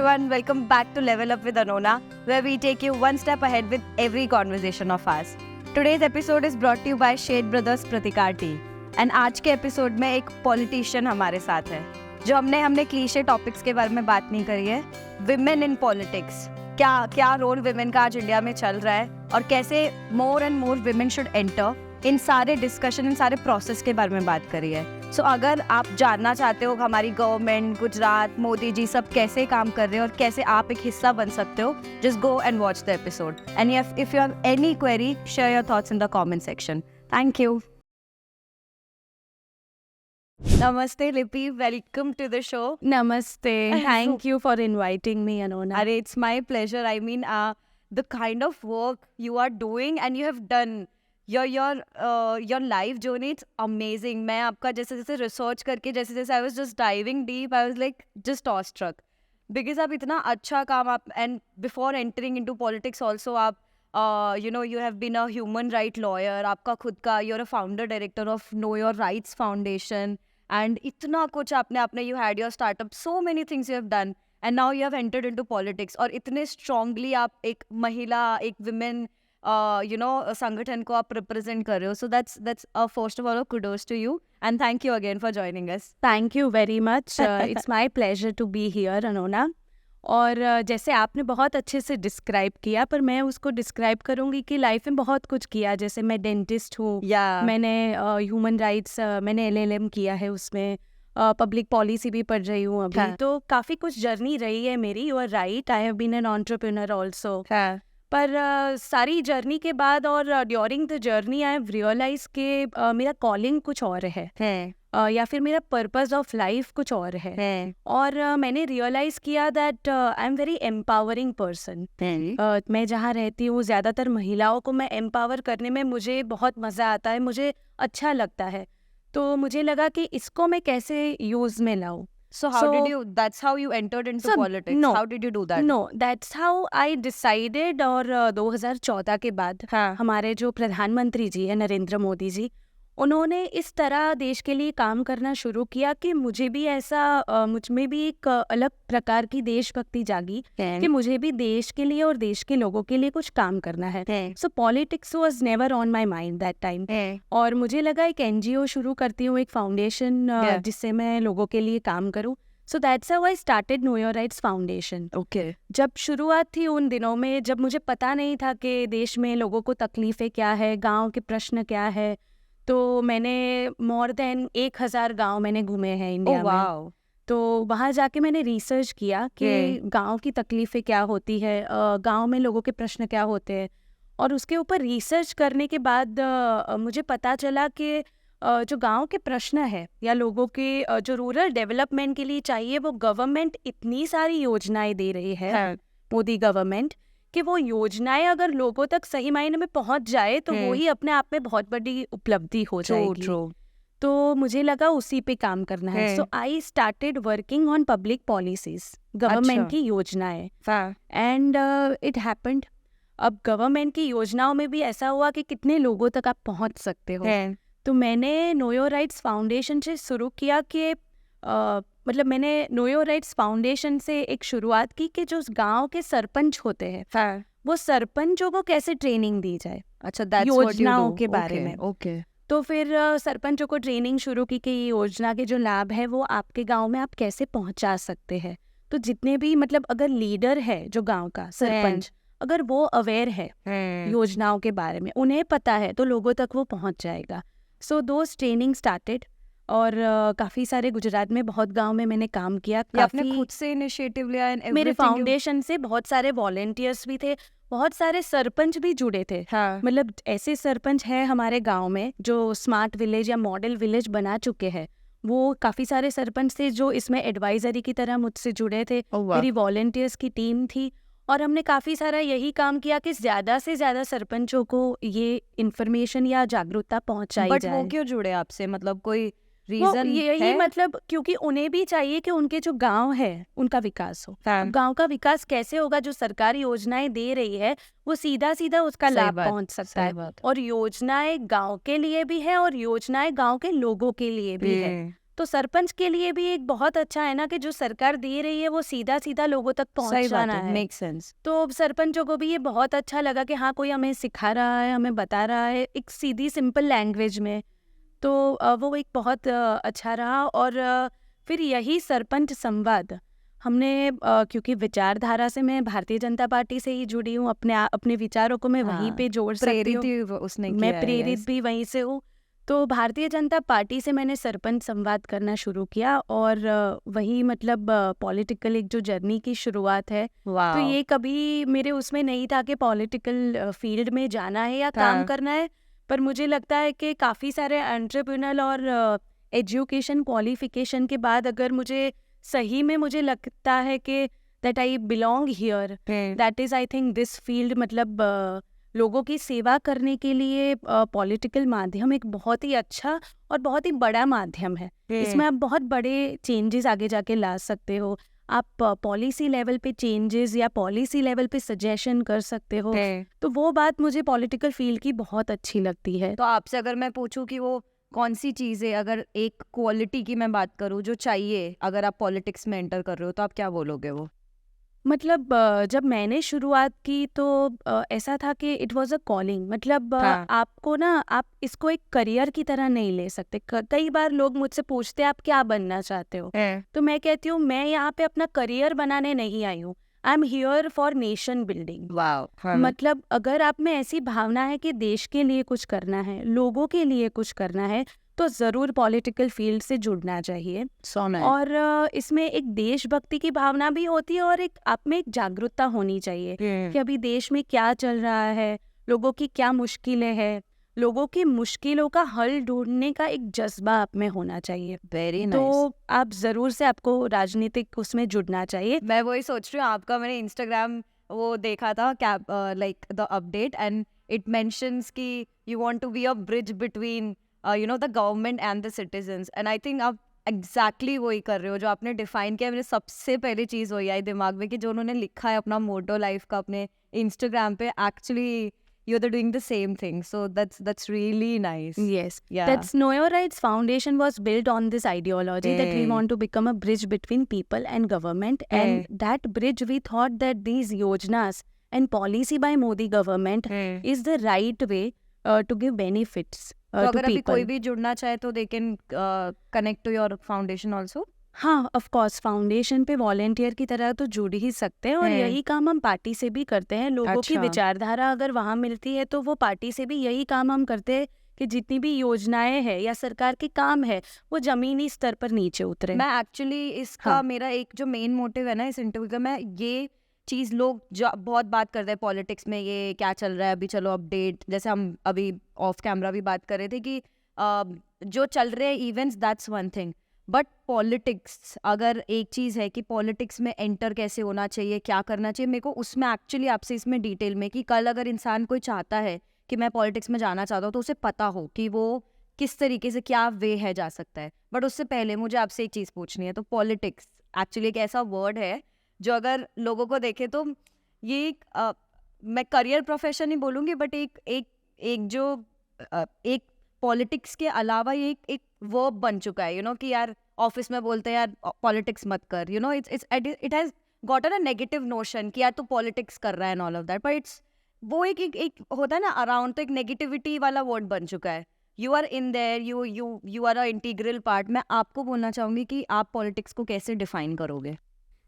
everyone, welcome back to Level Up with Anona, where we take you one step ahead with every conversation of ours. Today's episode is brought to you by Shade Brothers Pratikar Tea. And आज के episode में एक politician हमारे साथ है, जो हमने cliché topics के बारे में बात नहीं करी है. विमेन इन पॉलिटिक्स, क्या रोल विमेन का आज इंडिया में चल रहा है और कैसे more and more women should enter, इन सारे डिस्कशन, इन सारे प्रोसेस के बारे में बात करी है. सो अगर आप जानना चाहते हो हमारी गवर्नमेंट, गुजरात, मोदी जी सब कैसे काम कर रहे हैं और कैसे आप एक हिस्सा बन सकते हो, just go and watch the episode. And if you have any query, share your thoughts in the comment section. Thank you. Namaste, Lippy. Welcome to the show. Namaste. Thank you for inviting me, Anona. Arey, it's my pleasure. I mean, the kind of work you are doing and you have done, your life journey, it's amazing. मैं आपका जैसे research करके जैसे I was just diving deep, I was like just awestruck. Because आप इतना अच्छा काम आप, and before entering into politics also आप you have been a human right lawyer. आपका खुद का, you're a founder director of Know Your Rights Foundation. And इतना कुछ आपने you had your startup, so many things you have done. And now you have entered into politics. और इतने strongly आप एक महिला, एक women, संगठन को आप represent कर रहे हो. So that's first of all, kudos to you. And thank you again for joining us. Thank you very much. It's my pleasure to be here, Anona. और जैसे आपने बहुत अच्छे से डिस्क्राइब किया, पर मैं उसको डिस्क्राइब करूँगी कि लाइफ में बहुत कुछ किया. जैसे मैं डेंटिस्ट हूँ, मैंने ह्यूमन राइट्स, मैंने LLM किया है, उसमें पब्लिक पॉलिसी भी पढ़ रही हूँ अभी. तो काफ़ी कुछ जर्नी रही है मेरी. You are right, I have been an entrepreneur also. पर सारी जर्नी के बाद और during the journey I have realize कि मेरा कॉलिंग कुछ और है. या फिर मेरा पर्पस ऑफ लाइफ कुछ और है. और मैंने रियलाइज किया that I am very empowering person. मैं जहाँ रहती हूँ, ज़्यादातर महिलाओं को मैं एम्पावर करने में मुझे बहुत मज़ा आता है, मुझे अच्छा लगता है. तो मुझे लगा कि इसको मैं कैसे यूज़ में लाऊँ. That's how you entered into politics. No, how did you do that? No, that's how I decided. और 2014 के बाद हमारे जो प्रधानमंत्री जी है, नरेंद्र मोदी जी, उन्होंने इस तरह देश के लिए काम करना शुरू किया कि मुझे भी ऐसा मुझ में भी एक अलग प्रकार की देशभक्ति जागी कि मुझे भी देश के लिए और देश के लोगों के लिए कुछ काम करना है. सो politics was never on my mind that time. और मुझे लगा एक NGO शुरू करती हूँ, एक फाउंडेशन, जिससे मैं लोगों के लिए काम करूँ. So that's how I started know your rights foundation. जब शुरुआत थी उन दिनों में, जब मुझे पता नहीं था कि देश में लोगों को तकलीफें क्या है, गाँव के प्रश्न क्या है, तो मैंने मोर देन 1000 गांव मैंने घूमे हैं इंडिया में. तो वहाँ जाके मैंने रिसर्च किया कि गांव की तकलीफ़ें क्या होती है, गांव में लोगों के प्रश्न क्या होते हैं. और उसके ऊपर रिसर्च करने के बाद मुझे पता चला कि जो गांव के प्रश्न है या लोगों के जो रूरल डेवलपमेंट के लिए चाहिए, वो गवर्नमेंट इतनी सारी योजनाएं दे रही है, मोदी गवर्नमेंट, कि वो योजनाएं अगर लोगों तक सही मायने में पहुंच जाए तो वो ही अपने आप में बहुत बड़ी उपलब्धि हो जाएगी. तो मुझे लगा उसी पे काम करना है. So I started working on public policies, government की योजनाएं. And it happened. अब गवर्नमेंट की योजनाओं में भी ऐसा हुआ कि कितने लोगों तक आप पहुंच सकते हो. तो मैंने नो योर राइट्स फाउंडेशन से शुरू किया कि मतलब मैंने नो योर राइट्स फाउंडेशन से एक शुरुआत की कि जो गांव के सरपंच होते हैं, वो सरपंचों को कैसे ट्रेनिंग दी जाए. अच्छा, योजनाओं के बारे में. तो फिर सरपंचों को ट्रेनिंग शुरू की कि योजना के जो लाभ है वो आपके गांव में आप कैसे पहुंचा सकते हैं. तो जितने भी, मतलब अगर लीडर है जो गांव का सरपंच, अगर वो अवेयर है योजनाओं के बारे में, उन्हें पता है, तो लोगों तक वो पहुंच जाएगा. सो दोस ट्रेनिंग स्टार्टेड. और काफ़ी सारे गुजरात में बहुत गांव में मैंने काम किया. आपने खुद से इनिशिएटिव लिया? मेरे फाउंडेशन से बहुत सारे वॉलंटियर्स भी थे, बहुत सारे सरपंच भी जुड़े थे. मतलब ऐसे सरपंच हैं हमारे गांव में जो स्मार्ट विलेज या मॉडल विलेज बना चुके हैं. वो काफ़ी सारे सरपंच थे जो इसमें एडवाइजरी की तरह मुझसे जुड़े थे. मेरी वॉलंटियर्स की टीम थी और हमने काफ़ी सारा यही काम किया कि ज़्यादा से ज़्यादा सरपंचों को ये इन्फॉर्मेशन या जागरूकता पहुँचाई जाए. बट वो क्यों जुड़े आपसे? मतलब कोई रीजन यही, मतलब क्योंकि उन्हें भी चाहिए कि उनके जो गांव है उनका विकास हो. गांव का विकास कैसे होगा? जो सरकारी योजनाएं दे रही है वो सीधा सीधा उसका लाभ पहुंच सकता है. और योजनाएं गांव के लिए भी है और योजनाएं गांव के लोगों के लिए भी है. तो सरपंच के लिए भी एक बहुत अच्छा है ना कि जो सरकार दे रही है वो सीधा सीधा लोगों तक पहुंचाना है। Make sense. तो सरपंचों को भी ये बहुत अच्छा लगा कि हाँ कोई हमें सिखा रहा है, हमें बता रहा है एक सीधी सिंपल लैंग्वेज में। तो वो एक बहुत अच्छा रहा। और फिर यही सरपंच संवाद हमने क्योंकि विचारधारा से मैं भारतीय जनता पार्टी से ही जुड़ी हूँ, अपने विचारों को मैं वहीं हाँ, पे जोड़ सकती प्रेरित हूँ। ही उसने मैं किया है, प्रेरित yes। भी वहीं से हूँ। तो भारतीय जनता पार्टी से मैंने सरपंच संवाद करना शुरू किया और वही मतलब पॉलिटिकल एक जो जर्नी की शुरुआत है। तो वाओ। ये कभी मेरे उसमें नहीं था कि पॉलिटिकल फील्ड में जाना है या काम हाँ। करना है। पर मुझे लगता है कि काफ़ी सारे एंटरप्रेन्योरल और एजुकेशन क्वालिफिकेशन के बाद अगर मुझे सही में मुझे लगता है कि that I belong here, that is I think this field, मतलब लोगों की सेवा करने के लिए पॉलिटिकल माध्यम एक बहुत ही अच्छा और बहुत ही बड़ा माध्यम है। इसमें आप बहुत बड़े चेंजेस आगे जाके ला सकते हो। आप पॉलिसी लेवल पे चेंजेस या पॉलिसी लेवल पे सजेशन कर सकते हो। तो वो बात मुझे पॉलिटिकल फील्ड की बहुत अच्छी लगती है। तो आपसे अगर मैं पूछूं कि वो कौन सी चीज़ है, अगर एक क्वालिटी की मैं बात करूं जो चाहिए अगर आप पॉलिटिक्स में एंटर कर रहे हो, तो आप क्या बोलोगे वो? मतलब जब मैंने शुरुआत की तो ऐसा था कि इट वाज अ कॉलिंग। मतलब हाँ। आपको ना आप इसको एक करियर की तरह नहीं ले सकते। कई बार लोग मुझसे पूछते हैं आप क्या बनना चाहते हो, तो मैं कहती हूँ मैं यहाँ पे अपना करियर बनाने नहीं आई हूँ। I am here for nation building. Wow. मतलब अगर आप में ऐसी भावना है कि देश के लिए कुछ करना है, लोगों के लिए कुछ करना है, तो ज़रूर पॉलिटिकल फील्ड से जुड़ना चाहिए। So nice. और इसमें एक देशभक्ति की भावना भी होती है और एक आप में एक जागरूकता होनी चाहिए कि अभी देश में क्या चल रहा है, लोगों की क्या मुश्किलें हैं, लोगों की मुश्किलों का हल ढूंढने का एक जज्बा आप में होना चाहिए। Very nice. तो आप ज़रूर से आपको राजनीतिक उसमें जुड़ना चाहिए। मैं वही सोच रही हूँ, आपका मैंने इंस्टाग्राम वो देखा था cap, like the update, and it mentions कि you want to be a bridge between the government and the citizens, and I think आप एग्जैक्टली वही कर रहे हो जो आपने डिफाइन किया। मेरे सबसे पहली चीज़ वही आई दिमाग में कि जो उन्होंने लिखा है अपना मोटो लाइफ का अपने इंस्टाग्राम पे, actually you are doing the same thing, so that's really nice. Yes, Yeah. that's Know Your Rights Foundation was built on this ideology that we want to become a bridge between people and government. And that bridge, we thought that these yojanas and policy by Modi government is the right way to give benefits तो to अगर अभी कोई people. भी जुड़ना चाहे तो they can connect to your foundation also. हाँ, of course foundation पे वॉलेंटियर की तरह तो जुड़ ही सकते हैं और यही काम हम पार्टी से भी करते हैं। लोगों की अच्छा। विचारधारा अगर वहाँ मिलती है तो वो पार्टी से भी यही काम हम करते हैं कि जितनी भी योजनाएं हैं या सरकार के काम है वो जमीनी स्तर पर नीचे उतरे। मैं एक्चुअली इसका हाँ। मेरा एक जो मेन मोटिव है ना इस इंटरव्यू का, मैं ये चीज़ लोग जो बहुत बात करते हैं पॉलिटिक्स में, ये क्या चल रहा है अभी, चलो अपडेट, जैसे हम अभी ऑफ कैमरा भी बात कर रहे थे कि जो चल रहे हैं events, that's one thing, but politics अगर एक चीज़ है कि पॉलिटिक्स में एंटर कैसे होना चाहिए, क्या करना चाहिए, मेरे को उसमें एक्चुअली आपसे इसमें डिटेल में कि कल अगर इंसान कोई चाहता है कि मैं पॉलिटिक्स में जाना चाहता हूँ तो उसे पता हो कि वो किस तरीके से क्या वे है जा सकता है। बट उससे पहले मुझे आपसे एक चीज़ पूछनी है। तो पॉलिटिक्स एक्चुअली एक ऐसा वर्ड है जो अगर लोगों को देखे तो ये एक मैं करियर प्रोफेशन ही बोलूँगी, बट एक जो एक पॉलिटिक्स के अलावा ये एक वर्ब बन चुका है, कि यार ऑफिस में बोलते हैं यार पॉलिटिक्स मत कर, it has gotten a negative notion कि यार तू पॉलिटिक्स कर रहा है and all of that, but it's वो एक होता है ना अराउंड, तो एक नेगेटिविटी वाला वर्ड बन चुका है। You are in there, you are a integral part. मैं आपको बोलना चाहूँगी कि आप पॉलिटिक्स को कैसे डिफाइन करोगे?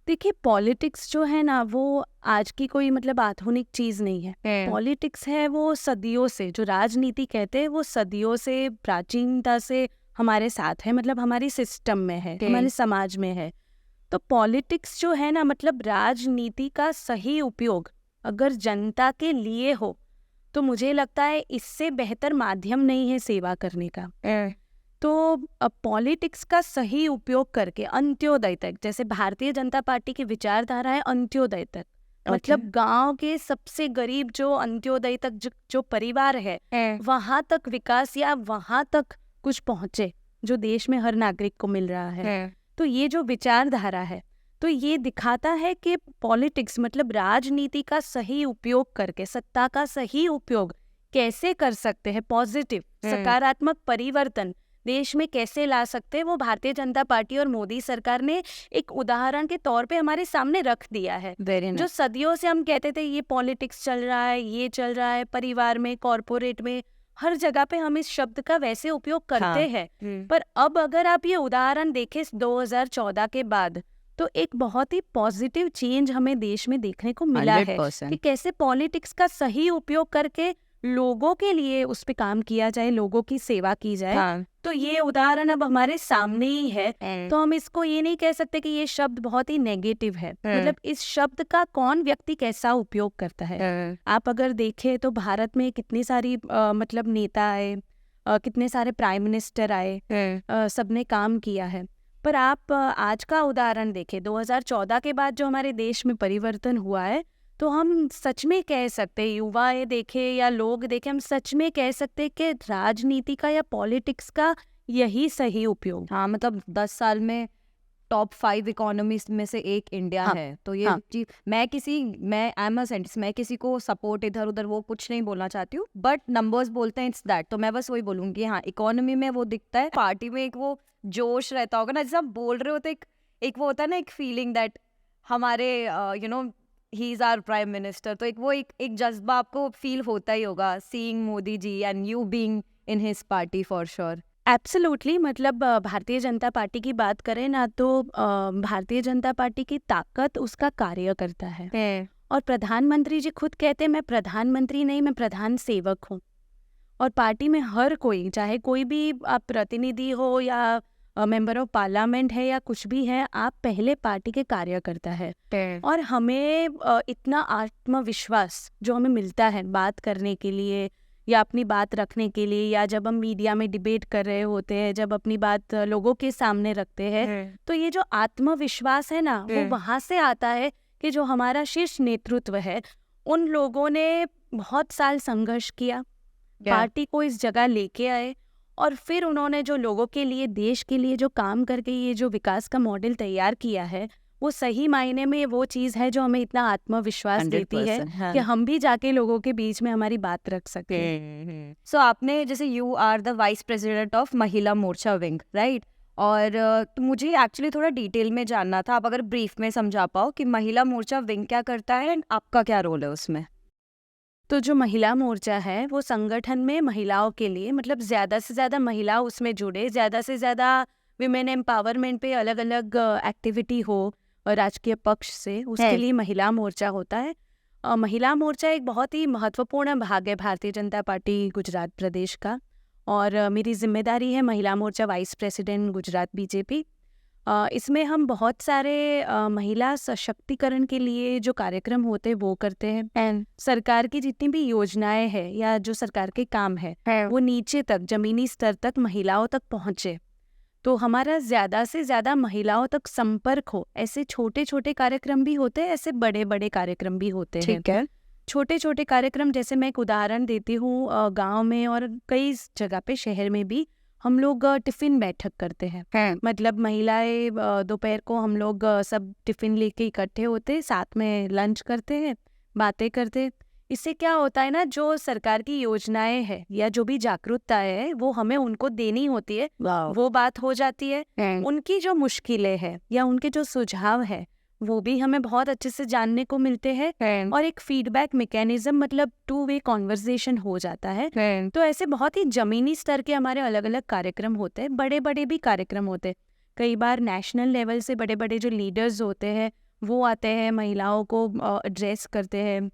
देखिए पॉलिटिक्स जो है ना वो आज की कोई मतलब आधुनिक चीज़ नहीं है। पॉलिटिक्स है वो सदियों से, जो राजनीति कहते हैं वो सदियों से प्राचीनता से हमारे साथ है, मतलब हमारी सिस्टम में है, हमारे समाज में है। तो पॉलिटिक्स जो है ना मतलब राजनीति का सही उपयोग अगर जनता के लिए हो तो मुझे लगता है इससे बेहतर माध्यम नहीं है सेवा करने का। तो पॉलिटिक्स का सही उपयोग करके अंत्योदय तक, जैसे भारतीय जनता पार्टी की विचारधारा है अंत्योदय तक, मतलब गांव के सबसे गरीब जो अंत्योदय तक जो परिवार है वहां तक विकास या वहां तक कुछ पहुंचे जो देश में हर नागरिक को मिल रहा है। तो ये जो विचारधारा है तो ये दिखाता है कि पॉलिटिक्स मतलब राजनीति का सही उपयोग करके सत्ता का सही उपयोग कैसे कर सकते हैं, पॉजिटिव सकारात्मक परिवर्तन देश में कैसे ला सकते हैं, वो भारतीय जनता पार्टी और मोदी सरकार ने एक उदाहरण के तौर पे हमारे सामने रख दिया है। वेरी जो सदियों से हम कहते थे ये पॉलिटिक्स चल रहा है, ये चल रहा है, परिवार में, कॉरपोरेट में, हर जगह पे हम इस शब्द का वैसे उपयोग करते हैं। पर अब अगर आप ये उदाहरण देखें 2014 के बाद, तो एक बहुत ही पॉजिटिव चेंज हमें देश में देखने को मिला है 100%। कि कैसे पॉलिटिक्स का सही उपयोग करके लोगों के लिए उस पे काम किया जाए, लोगों की सेवा की जाए। तो ये उदाहरण अब हमारे सामने ही है। तो हम इसको ये नहीं कह सकते कि ये शब्द बहुत ही नेगेटिव है। मतलब इस शब्द का कौन व्यक्ति कैसा उपयोग करता है। आप अगर देखें तो भारत में कितनी सारी मतलब नेता आए, कितने सारे प्राइम मिनिस्टर आए, सबने काम किया है। पर आप आज का उदाहरण देखें, 2014 के बाद जो हमारे देश में परिवर्तन हुआ है, तो हम सच में कह सकते हैं, युवाएं देखें या लोग देखें, हम सच में कह सकते हैं कि राजनीति का या पॉलिटिक्स का यही सही उपयोग। हाँ, मतलब 10 साल में टॉप 5 इकोनॉमिस्ट में से एक इंडिया है। तो ये चीज मैं आई एम अ साइंटिस्ट, मैं किसी को सपोर्ट इधर उधर वो कुछ नहीं बोलना चाहती हूँ, बट नंबर्स बोलते हैं, इट्स दैट। तो मैं बस वही बोलूंगी, हाँ इकोनॉमी में वो दिखता है, पार्टी में एक वो जोश रहता होगा ना, जैसे आप बोल रहे होते, एक वो होता है ना, एक फीलिंग दैट हमारे ही इज आवर प्राइम मिनिस्टर। तो एक जज्बा आपको फील होता ही होगा, seeing Modi ji and you being in his party for sure. Absolutely. मतलब भारतीय जनता पार्टी की बात करें ना, तो भारतीय जनता पार्टी की ताकत उसका कार्य करता है। और प्रधानमंत्री जी खुद कहते हैं, मैं प्रधानमंत्री नहीं, मैं प्रधान सेवक हूँ। और पार्टी में हर कोई, चाहे कोई भी आप प्रतिनिधि हो या मेंबर ऑफ पार्लियामेंट है या कुछ भी है, आप पहले पार्टी के कार्य करता है। और हमें इतना आत्मविश्वास जो हमें मिलता है बात करने के लिए या अपनी बात रखने के लिए, या जब हम मीडिया में डिबेट कर रहे होते हैं, जब अपनी बात लोगों के सामने रखते हैं, तो ये जो आत्मविश्वास है ना, वो वहाँ से आता है कि जो हमारा शीर्ष नेतृत्व है, उन लोगों ने बहुत साल संघर्ष किया, पार्टी को इस जगह लेके आए, और फिर उन्होंने जो लोगों के लिए, देश के लिए जो काम करके ये जो विकास का मॉडल तैयार किया है, वो सही मायने में वो चीज़ है जो हमें इतना आत्मविश्वास देती है कि हम भी जाके लोगों के बीच में हमारी बात रख सकते हैं। सो आपने, जैसे you are the vice president of Mahila Morcha wing, right? और तो मुझे एक्चुअली थोड़ा डिटेल में जानना था, आप अगर ब्रीफ में समझा पाओ कि महिला मोर्चा विंग क्या करता है एंड आपका क्या रोल है उसमें। तो जो महिला मोर्चा है, वो संगठन में महिलाओं के लिए, मतलब ज़्यादा से ज़्यादा महिला उसमें जुड़े, ज़्यादा से ज़्यादा विमेन एम्पावरमेंट पे अलग अलग एक्टिविटी हो राजकीय पक्ष से, उसके लिए महिला मोर्चा होता है। महिला मोर्चा एक बहुत ही महत्वपूर्ण भाग है भारतीय जनता पार्टी गुजरात प्रदेश का, और मेरी जिम्मेदारी है महिला मोर्चा वाइस प्रेसिडेंट गुजरात बीजेपी। इसमें हम बहुत सारे महिला सशक्तिकरण के लिए जो कार्यक्रम होते हैं वो करते हैं, एंड सरकार की जितनी भी योजनाएं हैं या जो सरकार के काम है वो नीचे तक, जमीनी स्तर तक महिलाओं तक पहुंचे। तो हमारा ज़्यादा से ज़्यादा महिलाओं तक संपर्क हो, ऐसे छोटे छोटे कार्यक्रम भी होते हैं, ऐसे बड़े बड़े कार्यक्रम भी होते हैं। ठीक है। छोटे छोटे कार्यक्रम, जैसे मैं एक उदाहरण देती हूँ, गांव में और कई जगह पे, शहर में भी हम लोग टिफ़िन बैठक करते हैं। मतलब महिलाएं दोपहर को हम लोग सब टिफ़िन लेके इकट्ठे होते, साथ में लंच करते हैं, बातें करते। इससे क्या होता है ना, जो सरकार की योजनाएं हैं या जो भी जागरूकता है वो हमें उनको देनी होती है, वो बात हो जाती है। उनकी जो मुश्किलें हैं या उनके जो सुझाव है वो भी हमें बहुत अच्छे से जानने को मिलते हैं, और एक फीडबैक मैकेनिज्म, मतलब 2 वे कॉन्वर्सेशन हो जाता है। तो ऐसे बहुत ही जमीनी स्तर के हमारे अलग अलग कार्यक्रम होते हैं, बड़े बड़े भी कार्यक्रम होते हैं। कई बार नेशनल लेवल से बड़े बड़े जो लीडर्स होते हैं वो आते हैं, महिलाओं को एड्रेस करते हैं।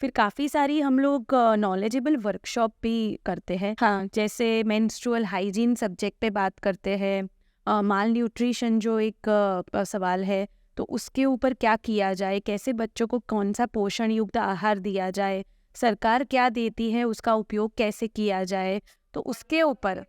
फिर काफ़ी सारी हम लोग नॉलेजेबल वर्कशॉप भी करते हैं। जैसे मेंस्ट्रुअल हाइजीन सब्जेक्ट पे बात करते हैं, माल न्यूट्रिशन जो एक सवाल है, तो उसके ऊपर क्या किया जाए, कैसे बच्चों को कौन सा पोषण युक्त आहार दिया जाए, सरकार क्या देती है उसका उपयोग कैसे किया जाए, तो उसके ऊपर।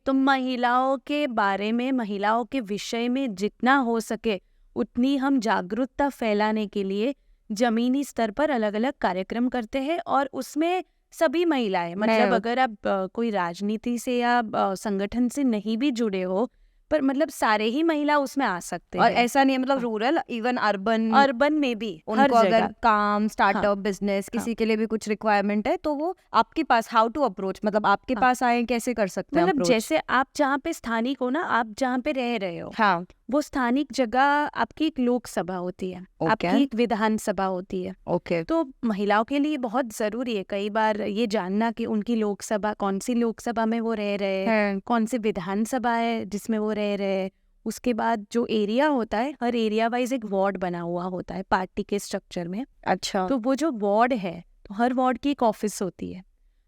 तो महिलाओं के बारे में, महिलाओं के विषय में जितना हो सके उतनी हम जागरूकता फैलाने के लिए जमीनी स्तर पर अलग अलग कार्यक्रम करते हैं, और उसमें सभी महिलाएं, मतलब अगर आप कोई राजनीति से या संगठन से नहीं भी जुड़े हो, पर मतलब सारे ही महिला उसमें आ सकते और हैं। ऐसा नहीं है मतलब हाँ। रूरल, इवन अर्बन, अर्बन में भी हर उनको अगर जगह। काम, स्टार्टअप, बिजनेस हाँ। किसी के लिए भी कुछ रिक्वायरमेंट है तो वो आपके पास हाउ टू अप्रोच, मतलब आपके हाँ। पास आए, कैसे कर सकते हैं मतलब अप्रोच? जैसे आप जहाँ पे स्थानिक हो ना, आप जहाँ पे रह रहे हो, हाँ, वो स्थानिक जगह आपकी एक लोकसभा होती है, ओके आपकी एक विधानसभा होती है। ओके। तो महिलाओं के लिए बहुत जरूरी है कई बार ये जानना कि उनकी लोकसभा, कौन सी लोकसभा में वो रह रहे हैं, कौन सी विधानसभा है जिसमें वो रह रहे हैं। उसके बाद जो एरिया होता है, हर एरिया वाइज एक वार्ड बना हुआ होता है पार्टी के स्ट्रक्चर में। अच्छा, तो वो जो वार्ड है, तो हर वार्ड की एक ऑफिस होती है,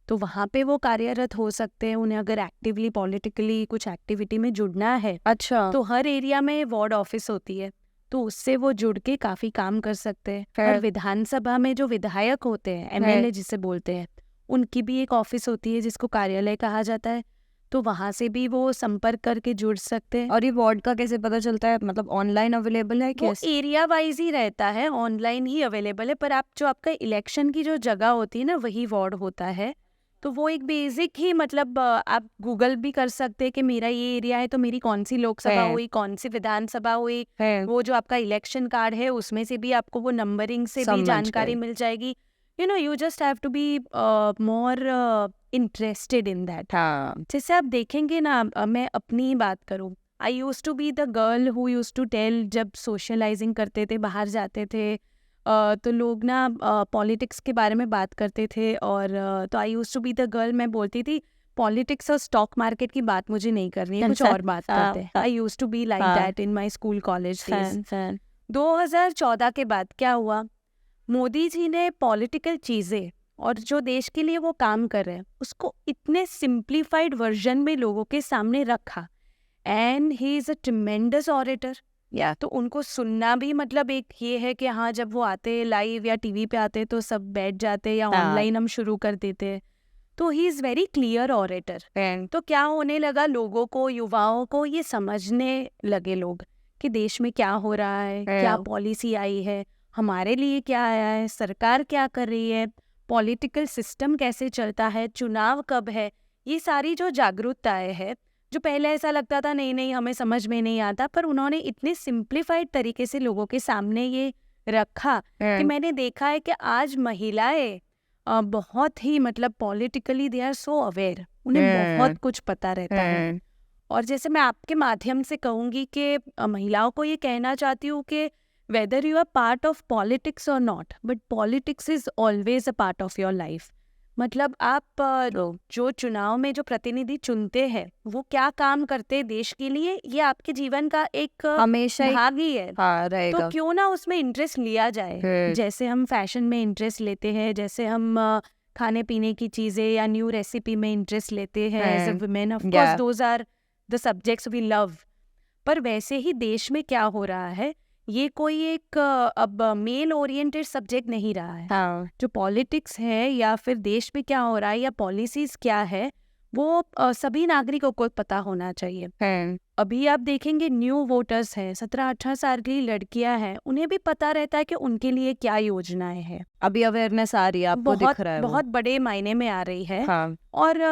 तो वहाँ पे वो कार्यरत हो सकते हैं। उन्हें अगर एक्टिवली पॉलिटिकली कुछ एक्टिविटी में जुड़ना है, अच्छा, तो हर एरिया में वार्ड ऑफिस होती है, तो उससे वो जुड़ के काफी काम कर सकते हैं। है। और विधानसभा में जो विधायक होते हैं, एमएलए जिसे बोलते हैं, उनकी भी एक ऑफिस होती है जिसको कार्यालय कहा जाता है, तो वहां से भी वो संपर्क करके जुड़ सकते हैं। और ये वार्ड का कैसे पता चलता है, मतलब ऑनलाइन अवेलेबल है वो कैसे? एरिया वाइज ही रहता है, ऑनलाइन ही अवेलेबल है, पर आप जो आपका इलेक्शन की जो जगह होती है ना, वही वार्ड होता है। तो वो एक बेसिक ही मतलब आप गूगल भी कर सकते हैं कि मेरा ये एरिया है तो मेरी कौन सी लोकसभा है। हुई, कौन सी विधानसभा हुई। है, वो जो आपका इलेक्शन कार्ड है उसमें से भी आपको वो नंबरिंग से भी समझ जानकारी गई। मिल जाएगी। You just have to be more interested in that. हाँ, जैसे आप देखेंगे ना, मैं अपनी ही बात करूं, I use to be the girl who use to tell, जब सोशलाइजिंग करते थे, बाहर जाते थे, तो लोग ना पॉलिटिक्स के बारे में बात करते थे, और तो I use to be the girl, मैं बोलती थी पॉलिटिक्स और स्टॉक मार्केट की बात मुझे नहीं करनी है, कुछ और बात करते हैं। I use to be like that in my school college days. 2014 के बाद क्या हुआ, मोदी जी ने पॉलिटिकल चीजें और जो देश के लिए वो काम कर रहे हैं उसको इतने सिंप्लीफाइड वर्जन में लोगों के सामने रखा, and he is a tremendous orator. या तो उनको सुनना भी मतलब एक ये है कि हाँ, जब वो आते लाइव या टीवी पे आते तो सब बैठ जाते, या हाँ। ऑनलाइन हम शुरू कर देते। तो he is very clear orator. है। तो क्या होने लगा, लोगों को, युवाओं को ये समझने लगे लोग कि देश में क्या हो रहा है, क्या पॉलिसी आई है, हमारे लिए क्या आया है, सरकार क्या कर रही है, पॉलिटिकल सिस्टम कैसे चलता है, चुनाव कब है। ये सारी जो जागरूकताएं है, जो पहले ऐसा लगता था नहीं नहीं हमें समझ में नहीं आता, पर उन्होंने इतने सिंप्लीफाइड तरीके से लोगों के सामने ये रखा कि मैंने देखा है कि आज महिलाएं बहुत ही मतलब politically they are so aware, उन्हें बहुत कुछ पता रहता है। और जैसे मैं आपके माध्यम से कहूंगी कि महिलाओं को ये कहना चाहती हूँ कि whether you are part of politics और not, but politics is always a part of your life. मतलब आप जो चुनाव में जो प्रतिनिधि चुनते हैं वो क्या काम करते हैं देश के लिए, ये आपके जीवन का एक हमेशा भाग ही है। हाँ तो रहेगा। क्यों ना उसमें इंटरेस्ट लिया जाए, जैसे हम फैशन में इंटरेस्ट लेते हैं, जैसे हम खाने पीने की चीजें या न्यू रेसिपी में इंटरेस्ट लेते हैं as a woman, of course those are the subjects we love. पर वैसे ही देश में क्या हो रहा है, ये कोई एक अब मेल ओरिएंटेड सब्जेक्ट नहीं रहा है। हाँ, जो पॉलिटिक्स है या फिर देश में क्या हो रहा है या पॉलिसीज क्या है, वो सभी नागरिकों को पता होना चाहिए। अभी आप देखेंगे न्यू वोटर्स हैं, 17-18 साल की लड़कियां हैं, उन्हें भी पता रहता है कि उनके लिए क्या योजनाएं हैं। अभी अवेयरनेस आ रही है, आपको दिख रहा है वो? बहुत बड़े मायने में आ रही है। हाँ, और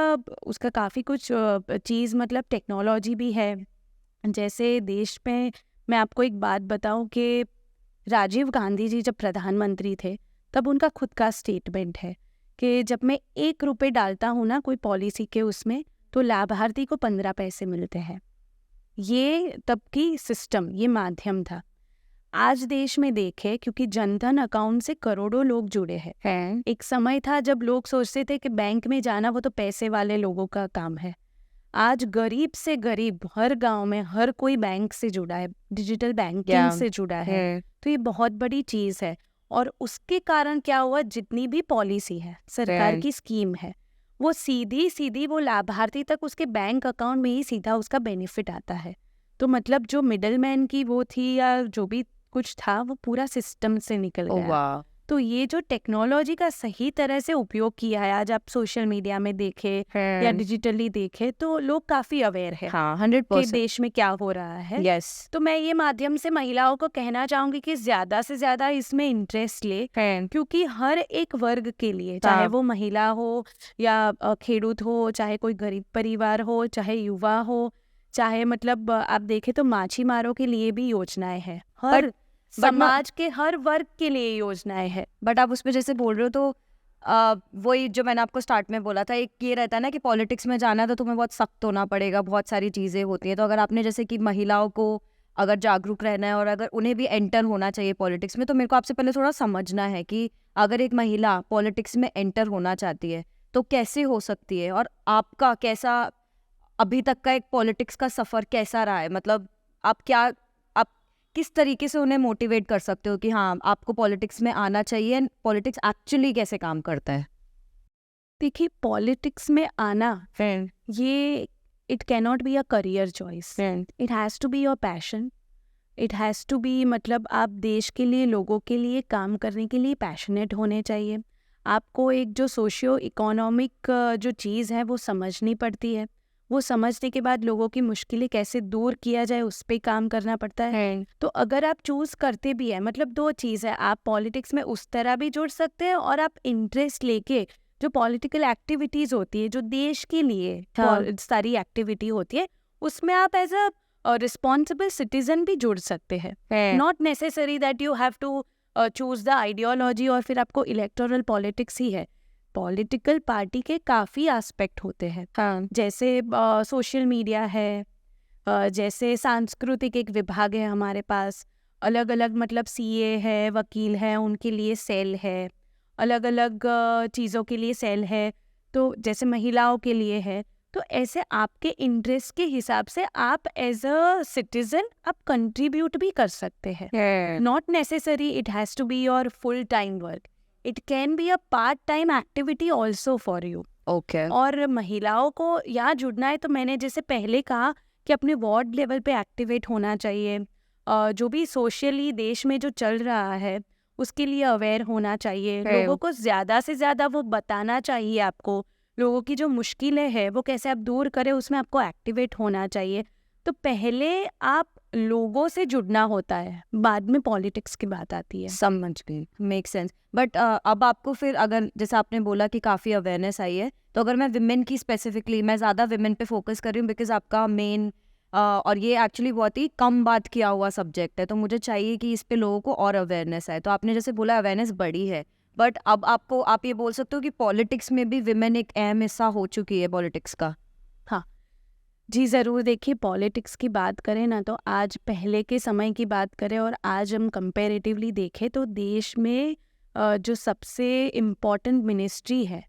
उसका काफी कुछ चीज मतलब टेक्नोलॉजी भी है। जैसे देश में मैं आपको एक बात बताऊं कि राजीव गांधी जी जब प्रधानमंत्री थे, तब उनका खुद का स्टेटमेंट है कि जब मैं 1 रुपये डालता हूँ ना कोई पॉलिसी के उसमें, तो लाभार्थी को 15 पैसे मिलते हैं। ये तब की सिस्टम, ये माध्यम था। आज देश में देखे, क्योंकि जनधन अकाउंट से करोड़ों लोग जुड़े हैं। एक समय था जब लोग सोचते थे कि बैंक में जाना वो तो पैसे वाले लोगों का काम है। आज गरीब से गरीब हर गांव में हर कोई बैंक से जुड़ा है, डिजिटल बैंकिंग से जुड़ा है। तो ये बहुत बड़ी चीज है। और उसके कारण क्या हुआ, जितनी भी पॉलिसी है, सरकार की स्कीम है, वो सीधी सीधी वो लाभार्थी तक उसके बैंक अकाउंट में ही सीधा उसका बेनिफिट आता है। तो मतलब जो मिडल मैन की वो थी या जो भी कुछ था, वो पूरा सिस्टम से निकल गया। तो ये जो टेक्नोलॉजी का सही तरह से उपयोग किया है, आज आप सोशल मीडिया में देखे या डिजिटली देखे, तो लोग काफी अवेयर है। हाँ, 100% कि देश में क्या हो रहा है। यस। तो मैं ये माध्यम से महिलाओं को कहना चाहूंगी कि ज्यादा से ज्यादा इसमें इंटरेस्ट ले, क्योंकि हर एक वर्ग के लिए, चाहे वो महिला हो या खेडूत हो, चाहे कोई गरीब परिवार हो, चाहे युवा हो, चाहे मतलब आप देखें तो माछीमारों के लिए भी योजनाएं हैं, हर समाज के हर वर्ग के लिए योजनाएं हैं। बट आप उसमें जैसे बोल रहे हो तो वही जो मैंने आपको स्टार्ट में बोला था, एक ये रहता है ना कि पॉलिटिक्स में जाना है तो तुम्हें बहुत सख्त होना पड़ेगा, बहुत सारी चीज़ें होती हैं। तो अगर आपने जैसे कि महिलाओं को अगर जागरूक रहना है और अगर उन्हें भी एंटर होना चाहिए पॉलिटिक्स में, तो मेरे को आपसे पहले थोड़ा समझना है कि अगर एक महिला पॉलिटिक्स में एंटर होना चाहती है तो कैसे हो सकती है, और आपका कैसा अभी तक का एक पॉलिटिक्स का सफ़र कैसा रहा है? मतलब आप किस तरीके से उन्हें मोटिवेट कर सकते हो कि हाँ आपको पॉलिटिक्स में आना चाहिए, एंड पॉलिटिक्स एक्चुअली कैसे काम करता है? देखिए, पॉलिटिक्स में आना ये it cannot be a career choice, it has to be your passion, it has to be, मतलब आप देश के लिए, लोगों के लिए काम करने के लिए पैशनेट होने चाहिए। आपको एक जो सोशियो इकोनॉमिक जो चीज़ है वो समझनी पड़ती है। वो समझने के बाद लोगों की मुश्किलें कैसे दूर किया जाए उस पे काम करना पड़ता है। तो अगर आप चूज़ करते भी हैं, मतलब दो चीज़ है, आप पॉलिटिक्स में उस तरह भी जुड़ सकते हैं और आप इंटरेस्ट लेके जो पॉलिटिकल एक्टिविटीज़ होती है, जो देश के लिए सारी एक्टिविटी होती है, उसमें आप एज अ रिस्पॉन्सिबल सिटीजन भी जुड़ सकते हैं। Not necessary that you have to choose the ideology और फिर आपको इलेक्टोरल पॉलिटिक्स ही है। पॉलिटिकल पार्टी के काफ़ी एस्पेक्ट होते हैं, जैसे सोशल मीडिया है, जैसे सांस्कृतिक एक विभाग है हमारे पास, अलग अलग मतलब सीए है, वकील है, उनके लिए सेल है, अलग अलग चीज़ों के लिए सेल है, तो जैसे महिलाओं के लिए है। तो ऐसे आपके इंटरेस्ट के हिसाब से आप एज अ सिटीजन आप कंट्रीब्यूट भी कर सकते हैं। Not necessary it has to be your full time work, it can be a part time activity also for you. Okay. और महिलाओं को यहाँ जुड़ना है तो मैंने जैसे पहले कहा कि अपने वार्ड लेवल पे एक्टिवेट होना चाहिए, जो भी सोशली देश में जो चल रहा है उसके लिए अवेयर होना चाहिए, लोगों को ज़्यादा से ज़्यादा वो बताना चाहिए आपको, लोगों की जो मुश्किलें हैं वो कैसे आप दूर करें उसमें आपको एक्टिवेट होना चाहिए। तो पहले आप लोगों से जुड़ना होता है, बाद में पॉलिटिक्स की बात आती है। समझ गई, मेक सेंस। बट अब आपको फिर अगर जैसे आपने बोला कि काफ़ी अवेयरनेस आई है, तो अगर मैं विमेन की स्पेसिफिकली, मैं ज़्यादा विमेन पे फोकस कर रही हूँ बिकॉज आपका मेन और ये एक्चुअली बहुत ही कम बात किया हुआ सब्जेक्ट है, तो मुझे चाहिए कि इस पे लोगों को और अवेयरनेस आए। तो आपने जैसे बोला अवेयरनेस बढ़ी है, बट अब आप ये बोल सकते हो कि पॉलिटिक्स में भी विमेन एक अहम हिस्सा हो चुकी है पॉलिटिक्स का? हाँ जी, ज़रूर। देखिए, पॉलिटिक्स की बात करें ना तो आज पहले के समय की बात करें और आज हम कंपैरेटिवली देखें तो देश में जो सबसे इम्पोर्टेंट मिनिस्ट्री है